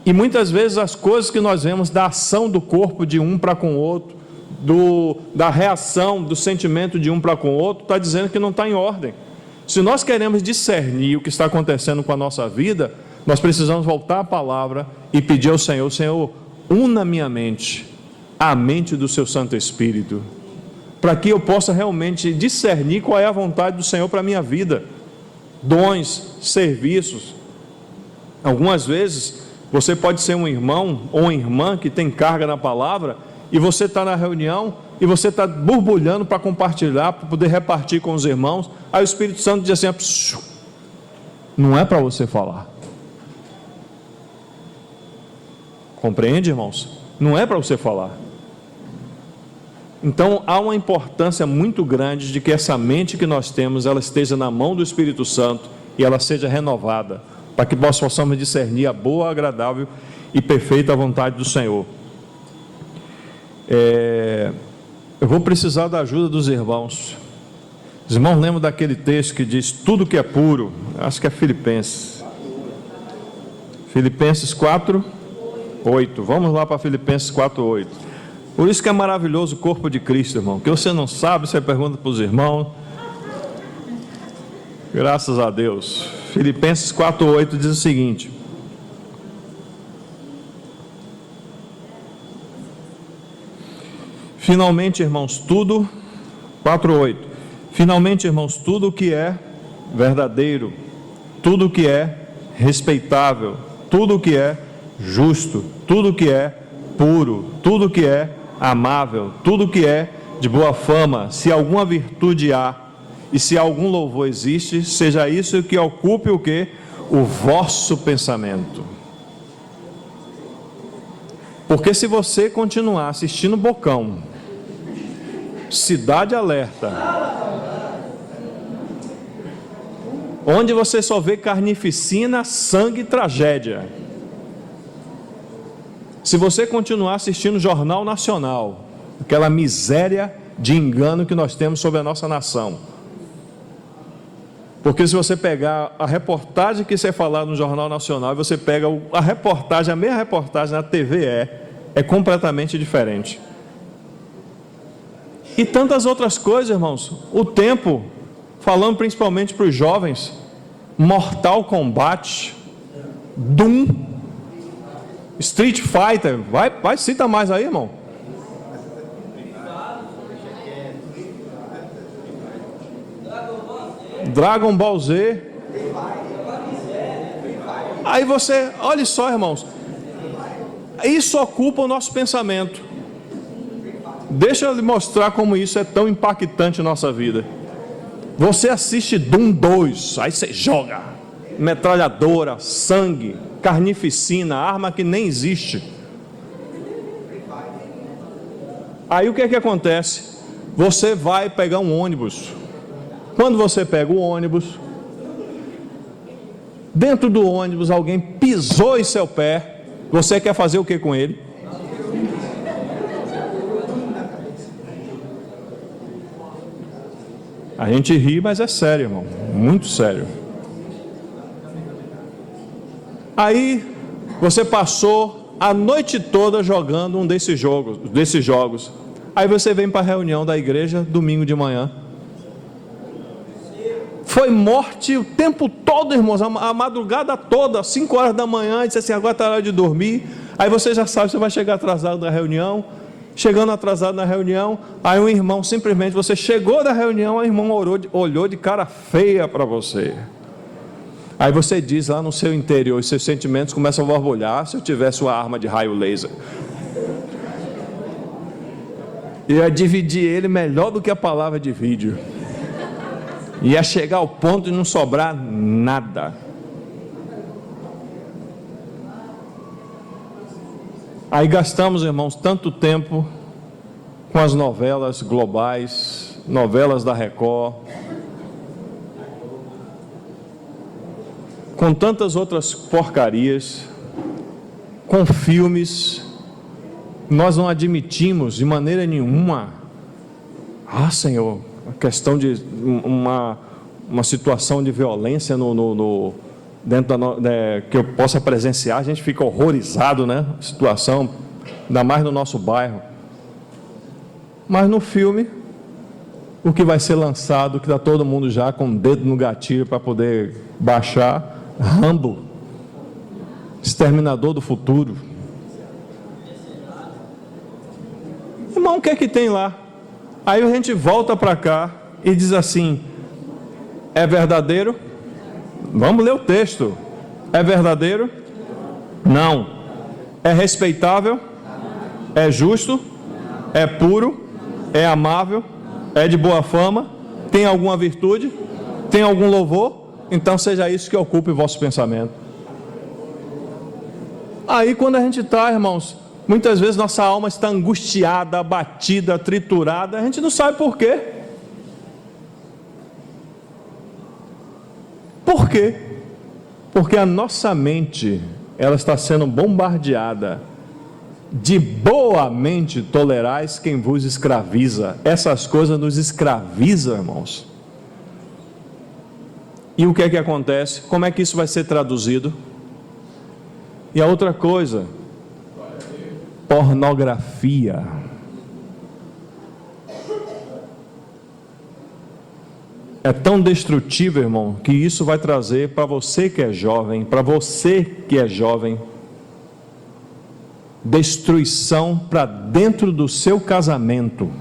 E muitas vezes as coisas que nós vemos da ação do corpo de um para com o outro, da reação, do sentimento de um para com o outro, está dizendo que não está em ordem. Se nós queremos discernir o que está acontecendo com a nossa vida, nós precisamos voltar à palavra e pedir ao Senhor, Senhor, una minha mente, a mente do seu Santo Espírito, para que eu possa realmente discernir qual é a vontade do Senhor para a minha vida, dons, serviços. Algumas vezes, você pode ser um irmão ou uma irmã que tem carga na palavra, e você está na reunião, e você está borbulhando para compartilhar, para poder repartir com os irmãos, aí o Espírito Santo diz assim, não é para você falar. Compreende, irmãos? Não é para você falar. Então há uma importância muito grande de que essa mente que nós temos, ela esteja na mão do Espírito Santo e ela seja renovada, para que nós possamos discernir a boa, agradável e perfeita vontade do Senhor. Eu vou precisar da ajuda dos irmãos. Os irmãos lembram daquele texto que diz, tudo que é puro, acho que é Filipenses 4:8, vamos lá para Filipenses 4:8. Por isso que é maravilhoso o corpo de Cristo, irmão, que você não sabe, você pergunta para os irmãos, graças a Deus. Filipenses 4:8 diz o seguinte, finalmente, irmãos, tudo, 4:8, finalmente, irmãos, tudo o que é verdadeiro, tudo o que é respeitável, tudo o que é justo, tudo o que é puro, tudo o que é amável, tudo o que é de boa fama, se alguma virtude há, e se algum louvor existe, seja isso que ocupe o quê? o vosso pensamento. Porque se você continuar assistindo Bocão, Cidade Alerta, onde você só vê carnificina, sangue e tragédia, se você continuar assistindo Jornal Nacional, aquela miséria de engano que nós temos sobre a nossa nação, porque se você pegar a reportagem que você falar no Jornal Nacional e você pega a reportagem, a mesma reportagem na TVE, é completamente diferente. E tantas outras coisas, irmãos. O tempo, falando principalmente para os jovens, Mortal Kombat, Doom, Street Fighter, vai, cita mais aí, irmão. Dragon Ball Z. Aí você, olha só, irmãos, isso ocupa o nosso pensamento. Deixa eu lhe mostrar como isso é tão impactante em nossa vida. Você assiste Doom 2, aí você joga metralhadora, sangue, carnificina, arma que nem existe. Aí o que é que acontece? Você vai pegar um ônibus. Quando você pega o ônibus, dentro do ônibus alguém pisou em seu pé, você quer fazer o que com ele? A gente ri, mas é sério, irmão, muito sério. Aí você passou a noite toda jogando um desses jogos. Aí você vem para a reunião da igreja domingo de manhã. Foi morte o tempo todo, irmãos, a madrugada toda, às 5 horas da manhã, disse assim, agora está na hora de dormir. Aí você já sabe, você vai chegar atrasado na reunião. Chegando atrasado na reunião, aí um irmão, simplesmente, você chegou da reunião, o irmão olhou de cara feia para você. Aí você diz lá no seu interior, os seus sentimentos começam a borbulhar, se eu tivesse uma arma de raio laser. Eu ia dividir ele melhor do que a palavra de vídeo. Ia chegar ao ponto de não sobrar nada. Aí gastamos, irmãos, tanto tempo com as novelas globais, novelas da Record, com tantas outras porcarias, com filmes. Nós não admitimos de maneira nenhuma, Senhor, a questão de uma situação de violência dentro que eu possa presenciar, a gente fica horrorizado, né? Situação, ainda mais no nosso bairro. Mas no filme, o que vai ser lançado, que está todo mundo já com o dedo no gatilho para poder baixar, Rambo, Exterminador do Futuro. Irmão, o que é que tem lá? Aí a gente volta para cá e diz assim, é verdadeiro? Vamos ler o texto. É verdadeiro? Não. É respeitável? É justo? É puro? É amável? É de boa fama? Tem alguma virtude? Tem algum louvor? Então seja isso que ocupe o vosso pensamento. Aí quando a gente está, irmãos, muitas vezes nossa alma está angustiada, abatida, triturada, a gente não sabe por quê. Por quê? Porque a nossa mente, ela está sendo bombardeada de boa mente tolerais quem vos escraviza. Essas coisas nos escravizam, irmãos. E o que é que acontece? Como é que isso vai ser traduzido? E a outra coisa, pornografia. É tão destrutivo, irmão, que isso vai trazer para você que é jovem, destruição para dentro do seu casamento.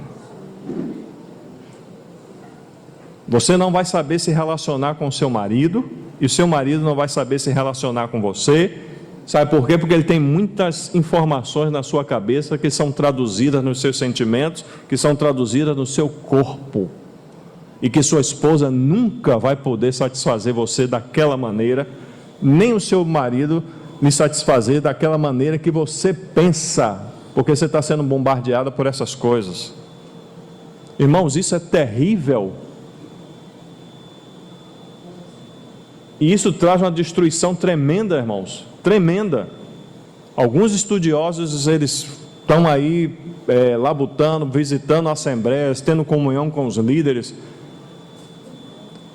Você não vai saber se relacionar com o seu marido, e o seu marido não vai saber se relacionar com você. Sabe por quê? Porque ele tem muitas informações na sua cabeça que são traduzidas nos seus sentimentos, que são traduzidas no seu corpo. E que sua esposa nunca vai poder satisfazer você daquela maneira nem o seu marido lhe satisfazer daquela maneira que você pensa, porque você está sendo bombardeada por essas coisas. Irmãos, isso é terrível. E isso traz uma destruição tremenda, irmãos, tremenda. Alguns estudiosos, eles estão aí labutando, visitando assembleias, tendo comunhão com os líderes.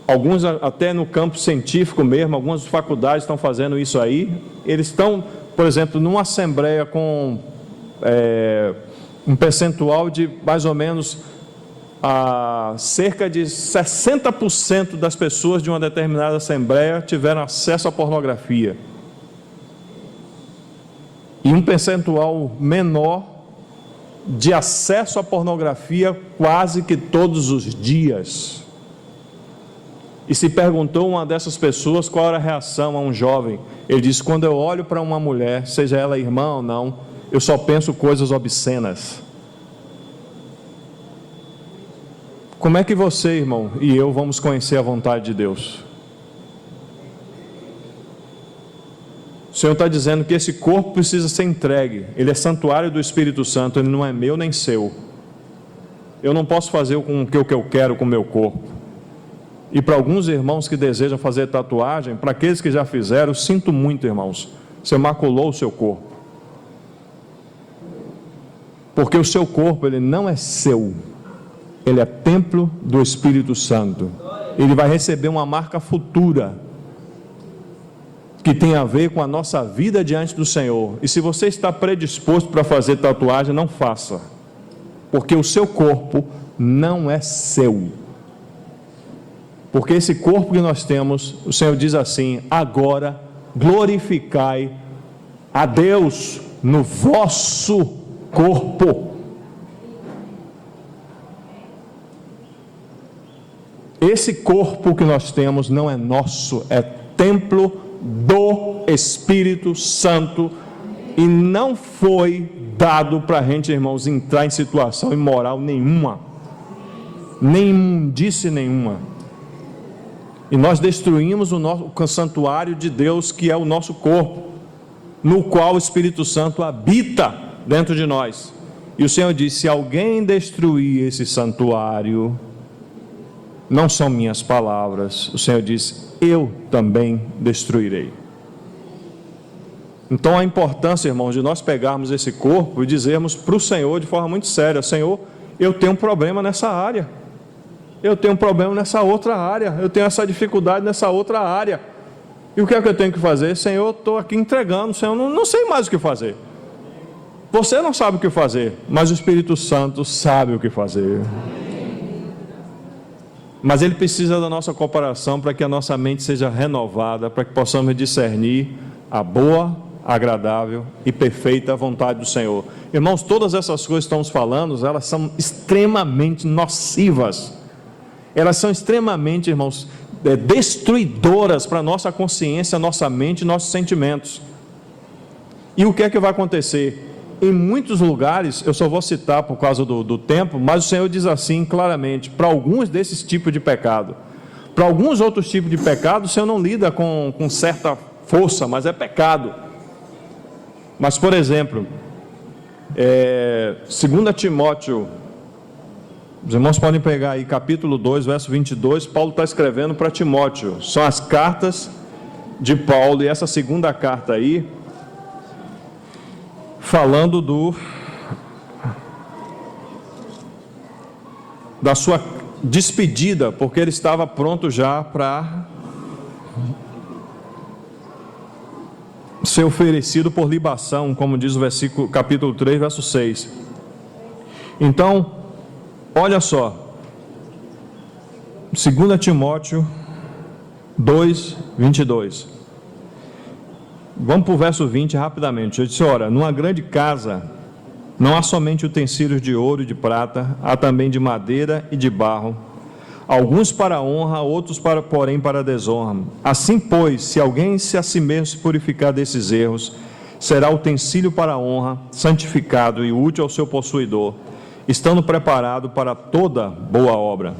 Alguns até no campo científico mesmo, algumas faculdades estão fazendo isso aí. Eles estão, por exemplo, numa assembleia com um percentual de mais ou menos cerca de 60% das pessoas de uma determinada assembleia tiveram acesso à pornografia. E um percentual menor de acesso à pornografia quase que todos os dias. E se perguntou uma dessas pessoas qual era a reação a um jovem. Ele disse: quando eu olho para uma mulher, seja ela irmã ou não, eu só penso coisas obscenas. Como é que você, irmão, e eu vamos conhecer a vontade de Deus? O Senhor está dizendo que esse corpo precisa ser entregue. Ele é santuário do Espírito Santo, ele não é meu nem seu. Eu não posso fazer com o que eu quero com o meu corpo. E para alguns irmãos que desejam fazer tatuagem, para aqueles que já fizeram, sinto muito, irmãos, você maculou o seu corpo. Porque o seu corpo, ele não é seu, ele é templo do Espírito Santo. Ele vai receber uma marca futura, que tem a ver com a nossa vida diante do Senhor. E se você está predisposto para fazer tatuagem, não faça, porque o seu corpo não é seu. Porque esse corpo que nós temos, o Senhor diz assim: agora glorificai a Deus no vosso corpo. Esse corpo que nós temos não é nosso, é templo do Espírito Santo, e não foi dado para a gente, irmãos, entrar em situação imoral nenhuma, nem imundice nenhuma. E nós destruímos o santuário de Deus, que é o nosso corpo, no qual o Espírito Santo habita dentro de nós. E o Senhor disse: se alguém destruir esse santuário, não são minhas palavras, o Senhor disse: eu também destruirei. Então a importância, irmãos, de nós pegarmos esse corpo e dizermos para o Senhor de forma muito séria: Senhor, eu tenho um problema nessa área, eu tenho um problema nessa outra área, eu tenho essa dificuldade nessa outra área, e o que é que eu tenho que fazer? Senhor, estou aqui entregando, Senhor, não sei mais o que fazer. Você não sabe o que fazer, mas o Espírito Santo sabe o que fazer. Mas Ele precisa da nossa cooperação para que a nossa mente seja renovada, para que possamos discernir a boa, agradável e perfeita vontade do Senhor. Irmãos, todas essas coisas que estamos falando, elas são extremamente nocivas. Elas são extremamente, irmãos, destruidoras para a nossa consciência, nossa mente e nossos sentimentos. E o que é que vai acontecer? Em muitos lugares, eu só vou citar por causa do tempo, mas o Senhor diz assim claramente: para alguns desses tipos de pecado, para alguns outros tipos de pecado, o Senhor não lida com certa força, mas é pecado. Mas, por exemplo, 2 Timóteo, os irmãos podem pegar aí capítulo 2, verso 22, Paulo está escrevendo para Timóteo, são as cartas de Paulo, e essa segunda carta aí, falando da sua despedida, porque ele estava pronto já para ser oferecido por libação, como diz o versículo, capítulo 3, verso 6. Então, olha só, 2 Timóteo 2, 22. Vamos para o verso 20 rapidamente. Ele disse: ora, numa grande casa não há somente utensílios de ouro e de prata, há também de madeira e de barro, alguns para honra, outros porém para desonra. Assim, pois, se alguém a si mesmo se purificar desses erros, será utensílio para a honra, santificado e útil ao seu possuidor, estando preparado para toda boa obra.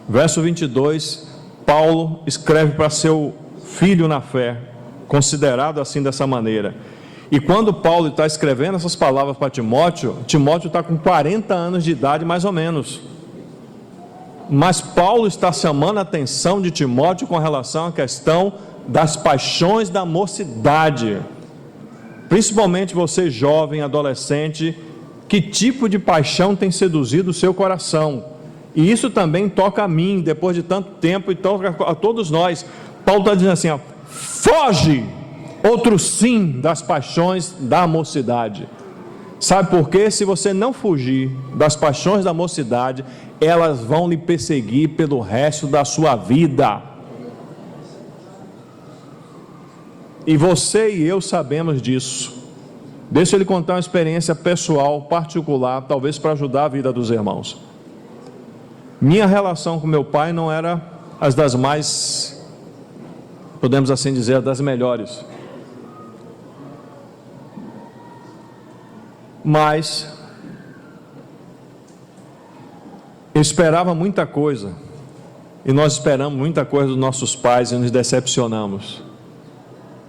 Verso 22, Paulo escreve para seu filho na fé, considerado assim dessa maneira. E quando Paulo está escrevendo essas palavras para Timóteo, Timóteo está com 40 anos de idade mais ou menos. Mas Paulo está chamando a atenção de Timóteo com relação à questão das paixões da mocidade. Principalmente você jovem, adolescente, que tipo de paixão tem seduzido o seu coração? E isso também toca a mim, depois de tanto tempo, e toca a todos nós. Paulo está dizendo assim, ó, foge, outro sim, das paixões da mocidade. Sabe por quê? Se você não fugir das paixões da mocidade, elas vão lhe perseguir pelo resto da sua vida. E você e eu sabemos disso. Deixa eu lhe contar uma experiência pessoal, particular, talvez para ajudar a vida dos irmãos. Minha relação com meu pai não era as das mais, podemos assim dizer, das melhores. Mas eu esperava muita coisa, e nós esperamos muita coisa dos nossos pais e nos decepcionamos,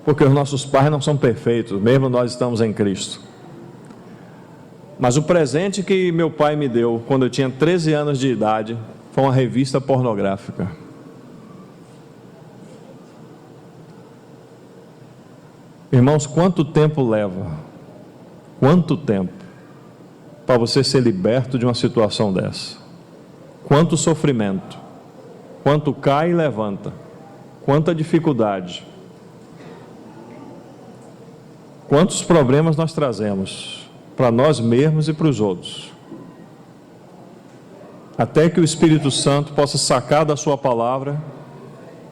porque os nossos pais não são perfeitos, mesmo nós estamos em Cristo. Mas o presente que meu pai me deu quando eu tinha 13 anos de idade foi uma revista pornográfica. Irmãos, quanto tempo leva? Quanto tempo para você ser liberto de uma situação dessa? Quanto sofrimento? Quanto cai e levanta? Quanta dificuldade? Quantos problemas nós trazemos para nós mesmos e para os outros? Até que o Espírito Santo possa sacar da sua palavra,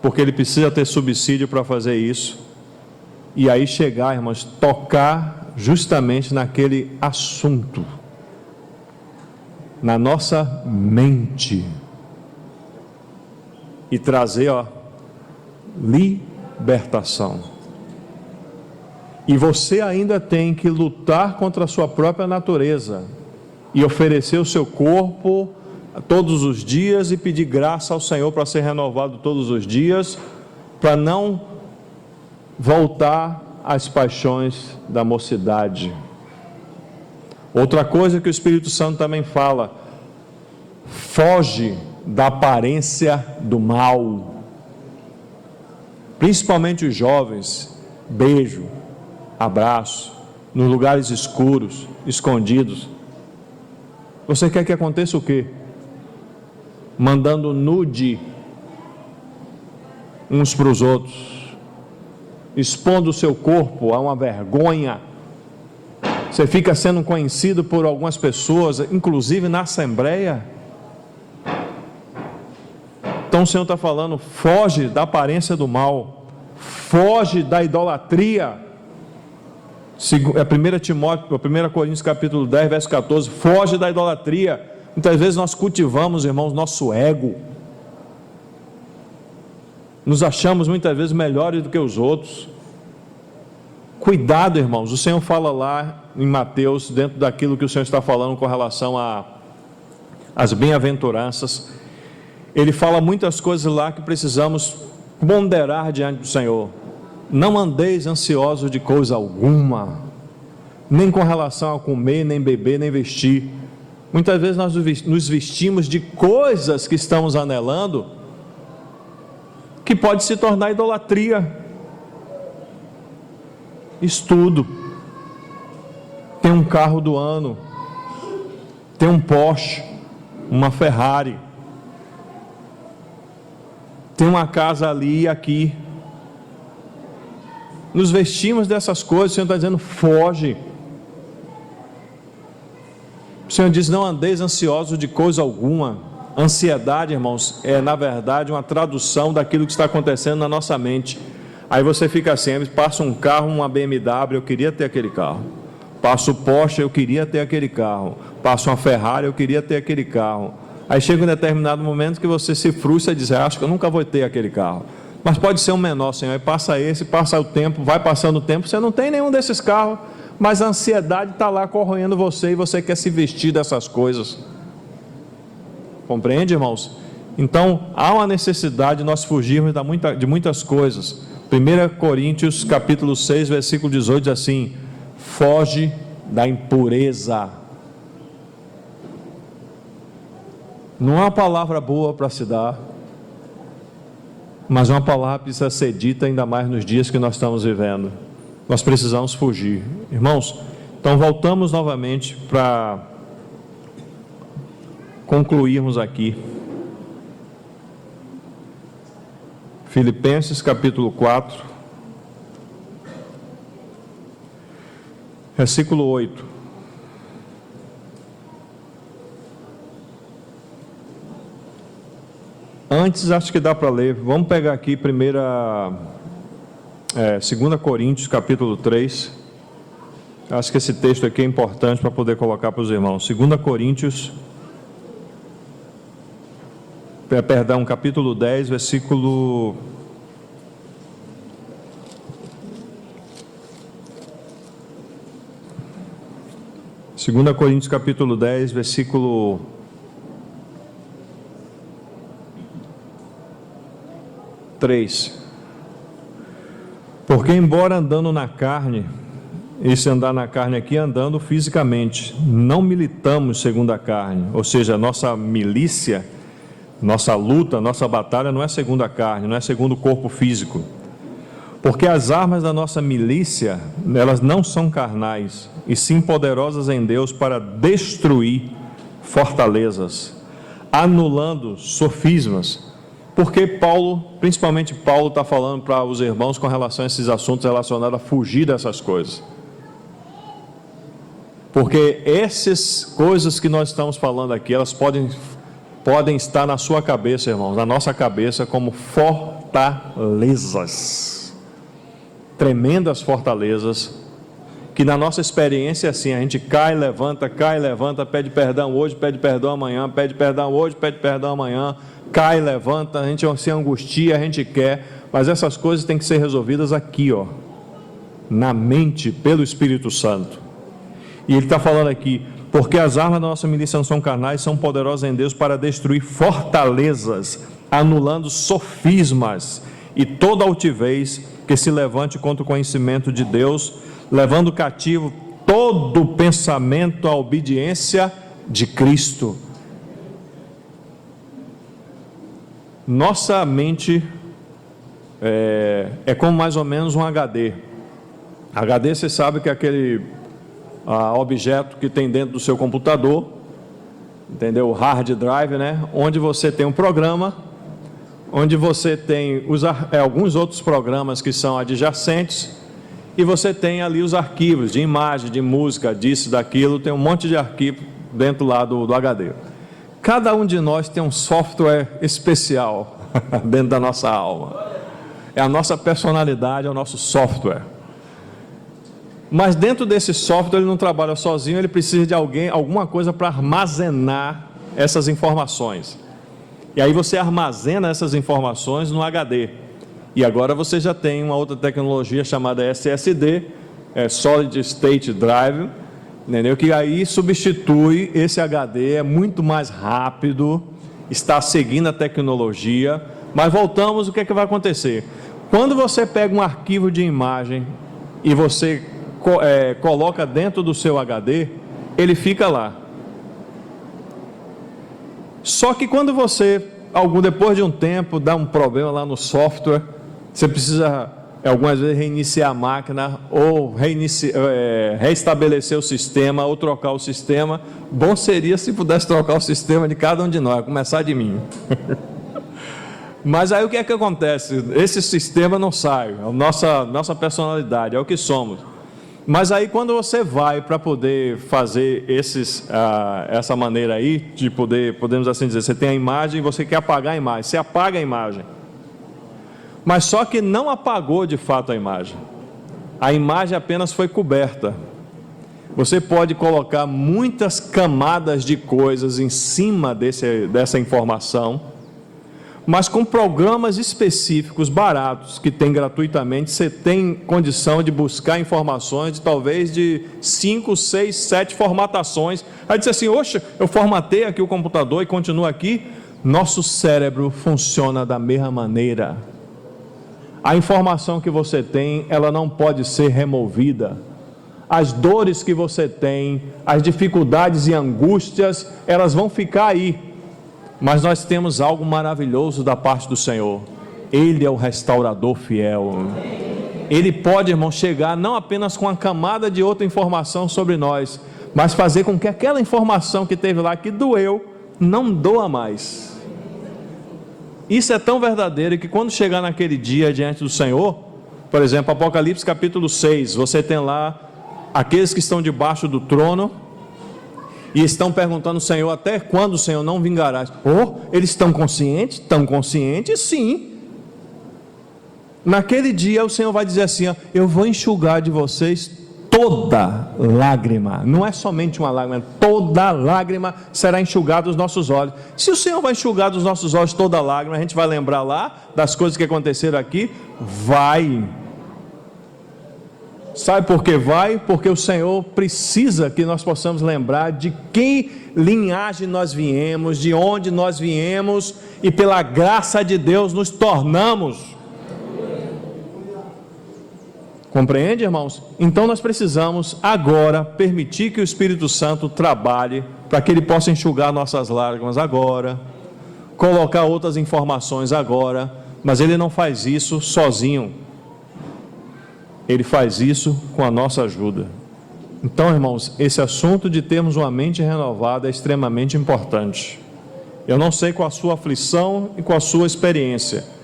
porque ele precisa ter subsídio para fazer isso, e aí chegar, irmãos, tocar justamente naquele assunto, na nossa mente, e trazer, libertação. E você ainda tem que lutar contra a sua própria natureza e oferecer o seu corpo todos os dias e pedir graça ao Senhor para ser renovado todos os dias, para não voltar às paixões da mocidade. Outra coisa que o Espírito Santo também fala: foge da aparência do mal. Principalmente os jovens, beijo, abraço, nos lugares escuros, escondidos. Você quer que aconteça o quê? Mandando nude uns para os outros, expondo o seu corpo a uma vergonha. Você fica sendo conhecido por algumas pessoas, inclusive na Assembleia. Então o Senhor está falando: foge da aparência do mal, foge da idolatria. 1 Coríntios capítulo 10, verso 14, foge da idolatria. Muitas vezes nós cultivamos, irmãos, nosso ego, nos achamos muitas vezes melhores do que os outros. Cuidado, irmãos, o Senhor fala lá em Mateus, dentro daquilo que o Senhor está falando com relação às bem-aventuranças, Ele fala muitas coisas lá que precisamos ponderar diante do Senhor. Não andeis ansiosos de coisa alguma, nem com relação a comer, nem beber, nem vestir. Muitas vezes nós nos vestimos de coisas que estamos anelando, que pode se tornar idolatria. Estudo, tem um carro do ano, tem um Porsche, uma Ferrari, tem uma casa ali e aqui. Nos vestimos dessas coisas. O Senhor está dizendo: foge. O Senhor diz: não andeis ansiosos de coisa alguma. Ansiedade, irmãos, é na verdade uma tradução daquilo que está acontecendo na nossa mente. Aí você fica assim: passa um carro, uma BMW, eu queria ter aquele carro. Passa o Porsche, eu queria ter aquele carro. Passa uma Ferrari, eu queria ter aquele carro. Aí chega um determinado momento que você se frustra e diz: acho que eu nunca vou ter aquele carro. Mas pode ser um menor, Senhor. Aí passa esse, passa o tempo, vai passando o tempo, você não tem nenhum desses carros, mas a ansiedade está lá corroendo você e você quer se vestir dessas coisas. Compreende, irmãos? Então há uma necessidade de nós fugirmos de muitas coisas, 1 Coríntios capítulo 6, versículo 18 diz assim: foge da impureza. Não é uma palavra boa para se dar, mas é uma palavra que precisa ser dita ainda mais nos dias que nós estamos vivendo. Nós precisamos fugir. Irmãos, então voltamos novamente para concluirmos aqui. Filipenses capítulo 4, versículo 8. Antes, acho que dá para ler. Vamos pegar aqui 2 Coríntios capítulo 3. Acho que esse texto aqui é importante para poder colocar para os irmãos. 2 Coríntios, capítulo 10, versículo 2 Coríntios capítulo 10, versículo 3. Porque embora andando na carne, esse andar na carne aqui, andando fisicamente, não militamos segundo a carne, ou seja, nossa milícia, nossa luta, nossa batalha não é segundo a carne, não é segundo o corpo físico. Porque as armas da nossa milícia, elas não são carnais, e sim poderosas em Deus para destruir fortalezas, anulando sofismas. Porque Paulo, principalmente Paulo, está falando para os irmãos com relação a esses assuntos relacionados a fugir dessas coisas. Porque essas coisas que nós estamos falando aqui, elas podem estar na sua cabeça, irmãos, na nossa cabeça, como fortalezas. Tremendas fortalezas, que na nossa experiência, assim, a gente cai, levanta, pede perdão hoje, pede perdão amanhã, pede perdão hoje, pede perdão amanhã, cai, levanta, a gente se angustia, a gente quer, mas essas coisas têm que ser resolvidas aqui, ó, na mente, pelo Espírito Santo. E ele está falando aqui: porque as armas da nossa milícia não são carnais, são poderosas em Deus para destruir fortalezas, anulando sofismas e toda altivez que se levante contra o conhecimento de Deus, levando cativo todo pensamento à obediência de Cristo. Nossa mente é como mais ou menos um HD. HD, você sabe que é aquele objeto que tem dentro do seu computador, entendeu? O hard drive, né? Onde você tem um programa, onde você tem alguns outros programas que são adjacentes, e você tem ali os arquivos de imagem, de música, disso, daquilo, tem um monte de arquivo dentro lá do HD. Cada um de nós tem um software especial dentro da nossa alma. É a nossa personalidade, é o nosso software. Mas dentro desse software ele não trabalha sozinho, ele precisa de alguma coisa para armazenar essas informações. E aí você armazena essas informações no HD. E agora você já tem uma outra tecnologia chamada SSD, Solid State Drive, entendeu? Que aí substitui esse HD, é muito mais rápido, está seguindo a tecnologia. Mas voltamos, o que é que vai acontecer? Quando você pega um arquivo de imagem e você coloca dentro do seu HD, ele fica lá. Só que quando você, depois de um tempo, dá um problema lá no software, você precisa algumas vezes reiniciar a máquina, ou restabelecer o sistema, ou trocar o sistema. Bom seria se pudesse trocar o sistema de cada um de nós, a começar de mim. Mas aí o que é que acontece? Esse sistema não sai, a nossa personalidade, é o que somos. Mas aí quando você vai para poder fazer essa maneira aí, de podemos assim dizer, você tem a imagem e você quer apagar a imagem, você apaga a imagem. Mas só que não apagou de fato a imagem apenas foi coberta. Você pode colocar muitas camadas de coisas em cima dessa informação, mas com programas específicos, baratos, que tem gratuitamente, você tem condição de buscar informações de talvez de 5, 6, 7 formatações. Aí diz assim: oxa, eu formatei aqui o computador e continua aqui. Nosso cérebro funciona da mesma maneira. A informação que você tem, ela não pode ser removida. As dores que você tem, as dificuldades e angústias, elas vão ficar aí. Mas nós temos algo maravilhoso da parte do Senhor. Ele é o restaurador fiel. Ele pode, irmão, chegar não apenas com uma camada de outra informação sobre nós, mas fazer com que aquela informação que teve lá, que doeu, não doa mais. Isso é tão verdadeiro que quando chegar naquele dia diante do Senhor, por exemplo, Apocalipse capítulo 6, você tem lá aqueles que estão debaixo do trono e estão perguntando: Senhor, até quando o Senhor não vingarás? Eles estão conscientes? Estão conscientes, sim. Naquele dia o Senhor vai dizer assim: eu vou enxugar de vocês toda lágrima. Não é somente uma lágrima, toda lágrima será enxugada dos nossos olhos. Se o Senhor vai enxugar dos nossos olhos toda lágrima, a gente vai lembrar lá das coisas que aconteceram aqui? Vai. Sabe por que vai? Porque o Senhor precisa que nós possamos lembrar de que linhagem nós viemos, de onde nós viemos, e pela graça de Deus nos tornamos. Compreende, irmãos? Então nós precisamos agora permitir que o Espírito Santo trabalhe para que ele possa enxugar nossas lágrimas agora, colocar outras informações agora, mas ele não faz isso sozinho. Ele faz isso com a nossa ajuda. Então, irmãos, esse assunto de termos uma mente renovada é extremamente importante. Eu não sei qual a sua aflição e qual a sua experiência,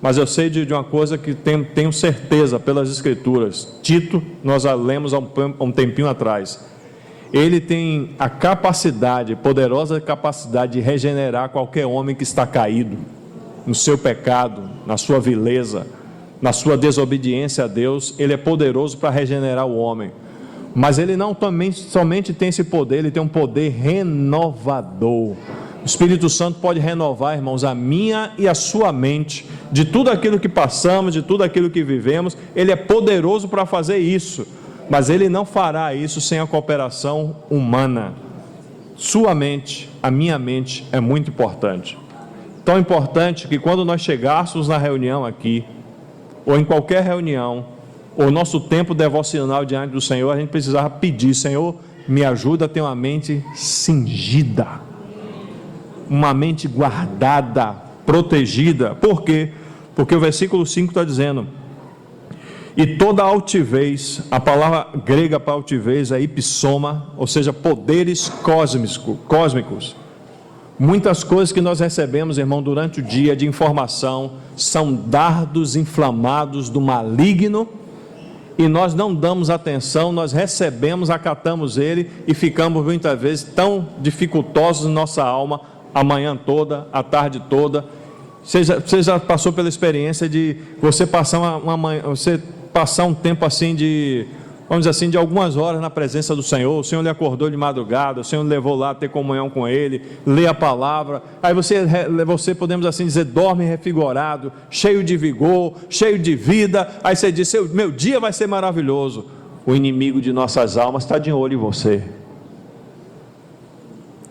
mas eu sei de uma coisa que tenho certeza pelas Escrituras. Tito, nós a lemos há um tempinho atrás. Ele tem a capacidade, poderosa capacidade de regenerar qualquer homem que está caído no seu pecado, na sua vileza, na sua desobediência a Deus. Ele é poderoso para regenerar o homem. Mas ele não somente tem esse poder, ele tem um poder renovador. O Espírito Santo pode renovar, irmãos, a minha e a sua mente, de tudo aquilo que passamos, de tudo aquilo que vivemos. Ele é poderoso para fazer isso, mas ele não fará isso sem a cooperação humana. Sua mente, a minha mente, é muito importante. Tão importante que quando nós chegássemos na reunião aqui, ou em qualquer reunião, o nosso tempo devocional diante do Senhor, a gente precisava pedir: Senhor, me ajuda a ter uma mente cingida, uma mente guardada, protegida. Por quê? Porque o versículo 5 está dizendo: e toda altivez, a palavra grega para altivez é ipsoma, ou seja, poderes cósmicos. Muitas coisas que nós recebemos, irmão, durante o dia de informação, são dardos inflamados do maligno, e nós não damos atenção, nós recebemos, acatamos ele, e ficamos muitas vezes tão dificultosos em nossa alma, a manhã toda, a tarde toda. Você já passou pela experiência de você passar você passar um tempo assim de, vamos dizer assim, de algumas horas na presença do Senhor? O Senhor lhe acordou de madrugada, o Senhor lhe levou lá a ter comunhão com Ele, ler a palavra, aí você, podemos assim dizer, dorme revigorado, cheio de vigor, cheio de vida. Aí você diz: meu dia vai ser maravilhoso. O inimigo de nossas almas está de olho em você,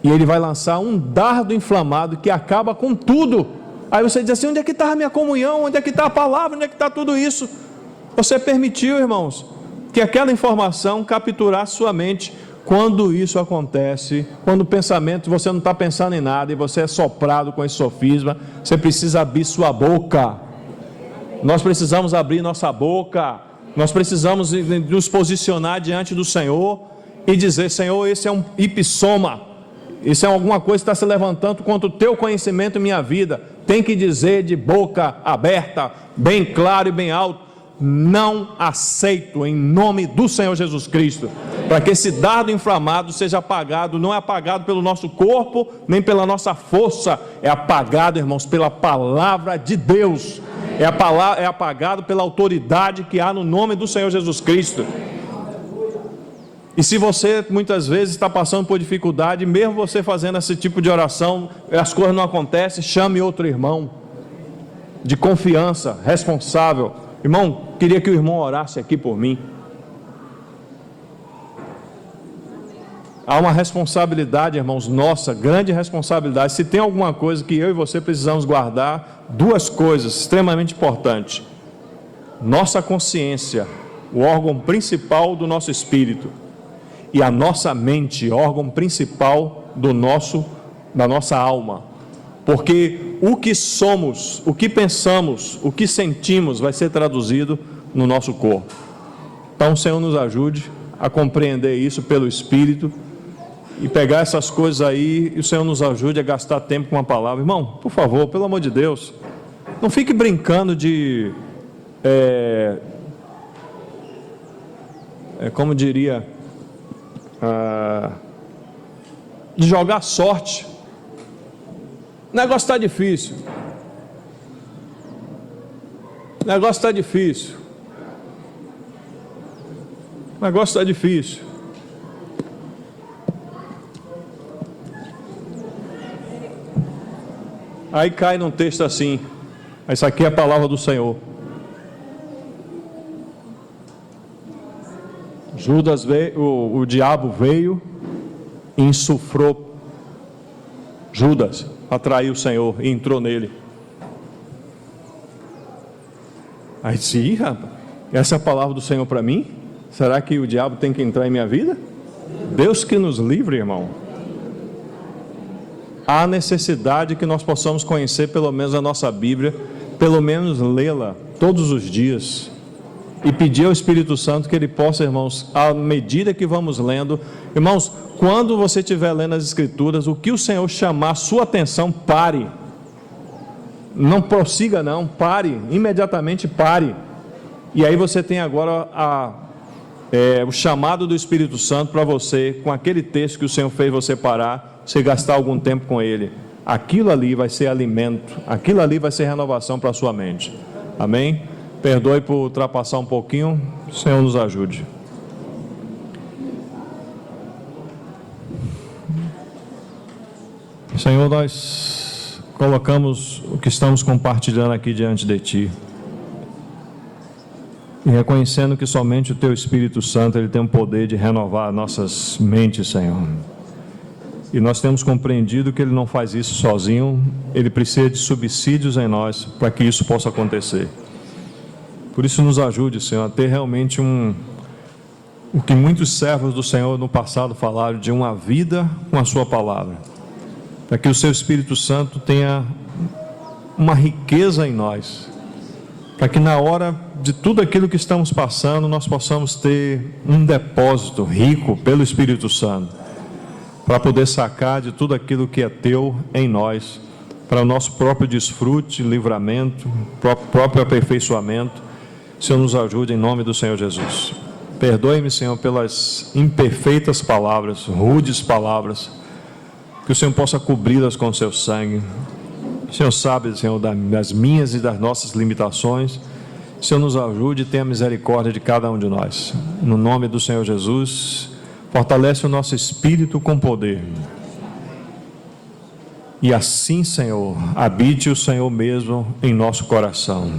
e ele vai lançar um dardo inflamado que acaba com tudo. Aí você diz assim: onde é que está a minha comunhão? Onde é que está a palavra? Onde é que está tudo isso? Você permitiu, irmãos, que aquela informação capturasse sua mente. Quando isso acontece, quando o pensamento, você não está pensando em nada e você é soprado com esse sofisma, você precisa abrir sua boca. Nós precisamos abrir nossa boca. Nós precisamos nos posicionar diante do Senhor e dizer: Senhor, esse é um ipsoma. Isso é alguma coisa que está se levantando contra o teu conhecimento e minha vida. Tem que dizer de boca aberta, bem claro e bem alto: não aceito, em nome do Senhor Jesus Cristo, para que esse dardo inflamado seja apagado. Não é apagado pelo nosso corpo, nem pela nossa força, é apagado, irmãos, pela palavra de Deus. É apagado pela autoridade que há no nome do Senhor Jesus Cristo. E se você muitas vezes está passando por dificuldade, mesmo você fazendo esse tipo de oração, as coisas não acontecem, chame outro irmão de confiança, responsável. Irmão, queria que o irmão orasse aqui por mim. Há uma responsabilidade, irmãos, nossa, grande responsabilidade. Se tem alguma coisa que eu e você precisamos guardar, duas coisas extremamente importantes: nossa consciência, o órgão principal do nosso espírito, e a nossa mente, órgão principal da nossa alma. Porque o que somos, o que pensamos, o que sentimos vai ser traduzido no nosso corpo. Então o Senhor nos ajude a compreender isso pelo Espírito e pegar essas coisas aí, e o Senhor nos ajude a gastar tempo com a palavra. Irmão, por favor, pelo amor de Deus, não fique brincando de, como diria, de jogar sorte. O negócio está difícil. O negócio está difícil. O negócio está difícil. Aí cai num texto assim. Isso aqui é a palavra do Senhor. Judas veio, o diabo veio e insufrou Judas, atraiu o Senhor e entrou nele. Aí disse: ih, rapaz, essa é a palavra do Senhor para mim? Será que o diabo tem que entrar em minha vida? Deus que nos livre, irmão. Há necessidade que nós possamos conhecer pelo menos a nossa Bíblia, pelo menos lê-la todos os dias, e pedir ao Espírito Santo que Ele possa, irmãos, à medida que vamos lendo, irmãos, quando você estiver lendo as Escrituras, o que o Senhor chamar a sua atenção, pare. Não prossiga não, pare, imediatamente pare. E aí você tem agora o chamado do Espírito Santo para você, com aquele texto que o Senhor fez você parar, você gastar algum tempo com ele. Aquilo ali vai ser alimento, aquilo ali vai ser renovação para a sua mente. Amém? Perdoe por ultrapassar um pouquinho, o Senhor nos ajude. Senhor, nós colocamos o que estamos compartilhando aqui diante de Ti, e reconhecendo que somente o Teu Espírito Santo Ele tem o poder de renovar nossas mentes, Senhor. E nós temos compreendido que Ele não faz isso sozinho, Ele precisa de subsídios em nós para que isso possa acontecer. Por isso nos ajude, Senhor, a ter realmente o que muitos servos do Senhor no passado falaram, de uma vida com a Sua palavra, para que o Seu Espírito Santo tenha uma riqueza em nós, para que na hora de tudo aquilo que estamos passando, nós possamos ter um depósito rico pelo Espírito Santo, para poder sacar de tudo aquilo que é Teu em nós, para o nosso próprio desfrute, livramento, próprio aperfeiçoamento. Senhor, nos ajude em nome do Senhor Jesus. Perdoe-me, Senhor, pelas imperfeitas palavras, rudes palavras, que o Senhor possa cobri-las com o Seu sangue. O Senhor sabe, Senhor, das minhas e das nossas limitações. O Senhor nos ajude e tenha misericórdia de cada um de nós. No nome do Senhor Jesus, fortalece o nosso espírito com poder. E assim, Senhor, habite o Senhor mesmo em nosso coração,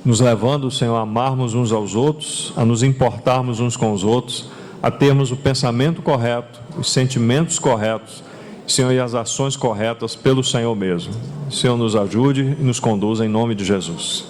nos levando, Senhor, a amarmos uns aos outros, a nos importarmos uns com os outros, a termos o pensamento correto, os sentimentos corretos, Senhor, e as ações corretas pelo Senhor mesmo. Senhor, nos ajude e nos conduza em nome de Jesus.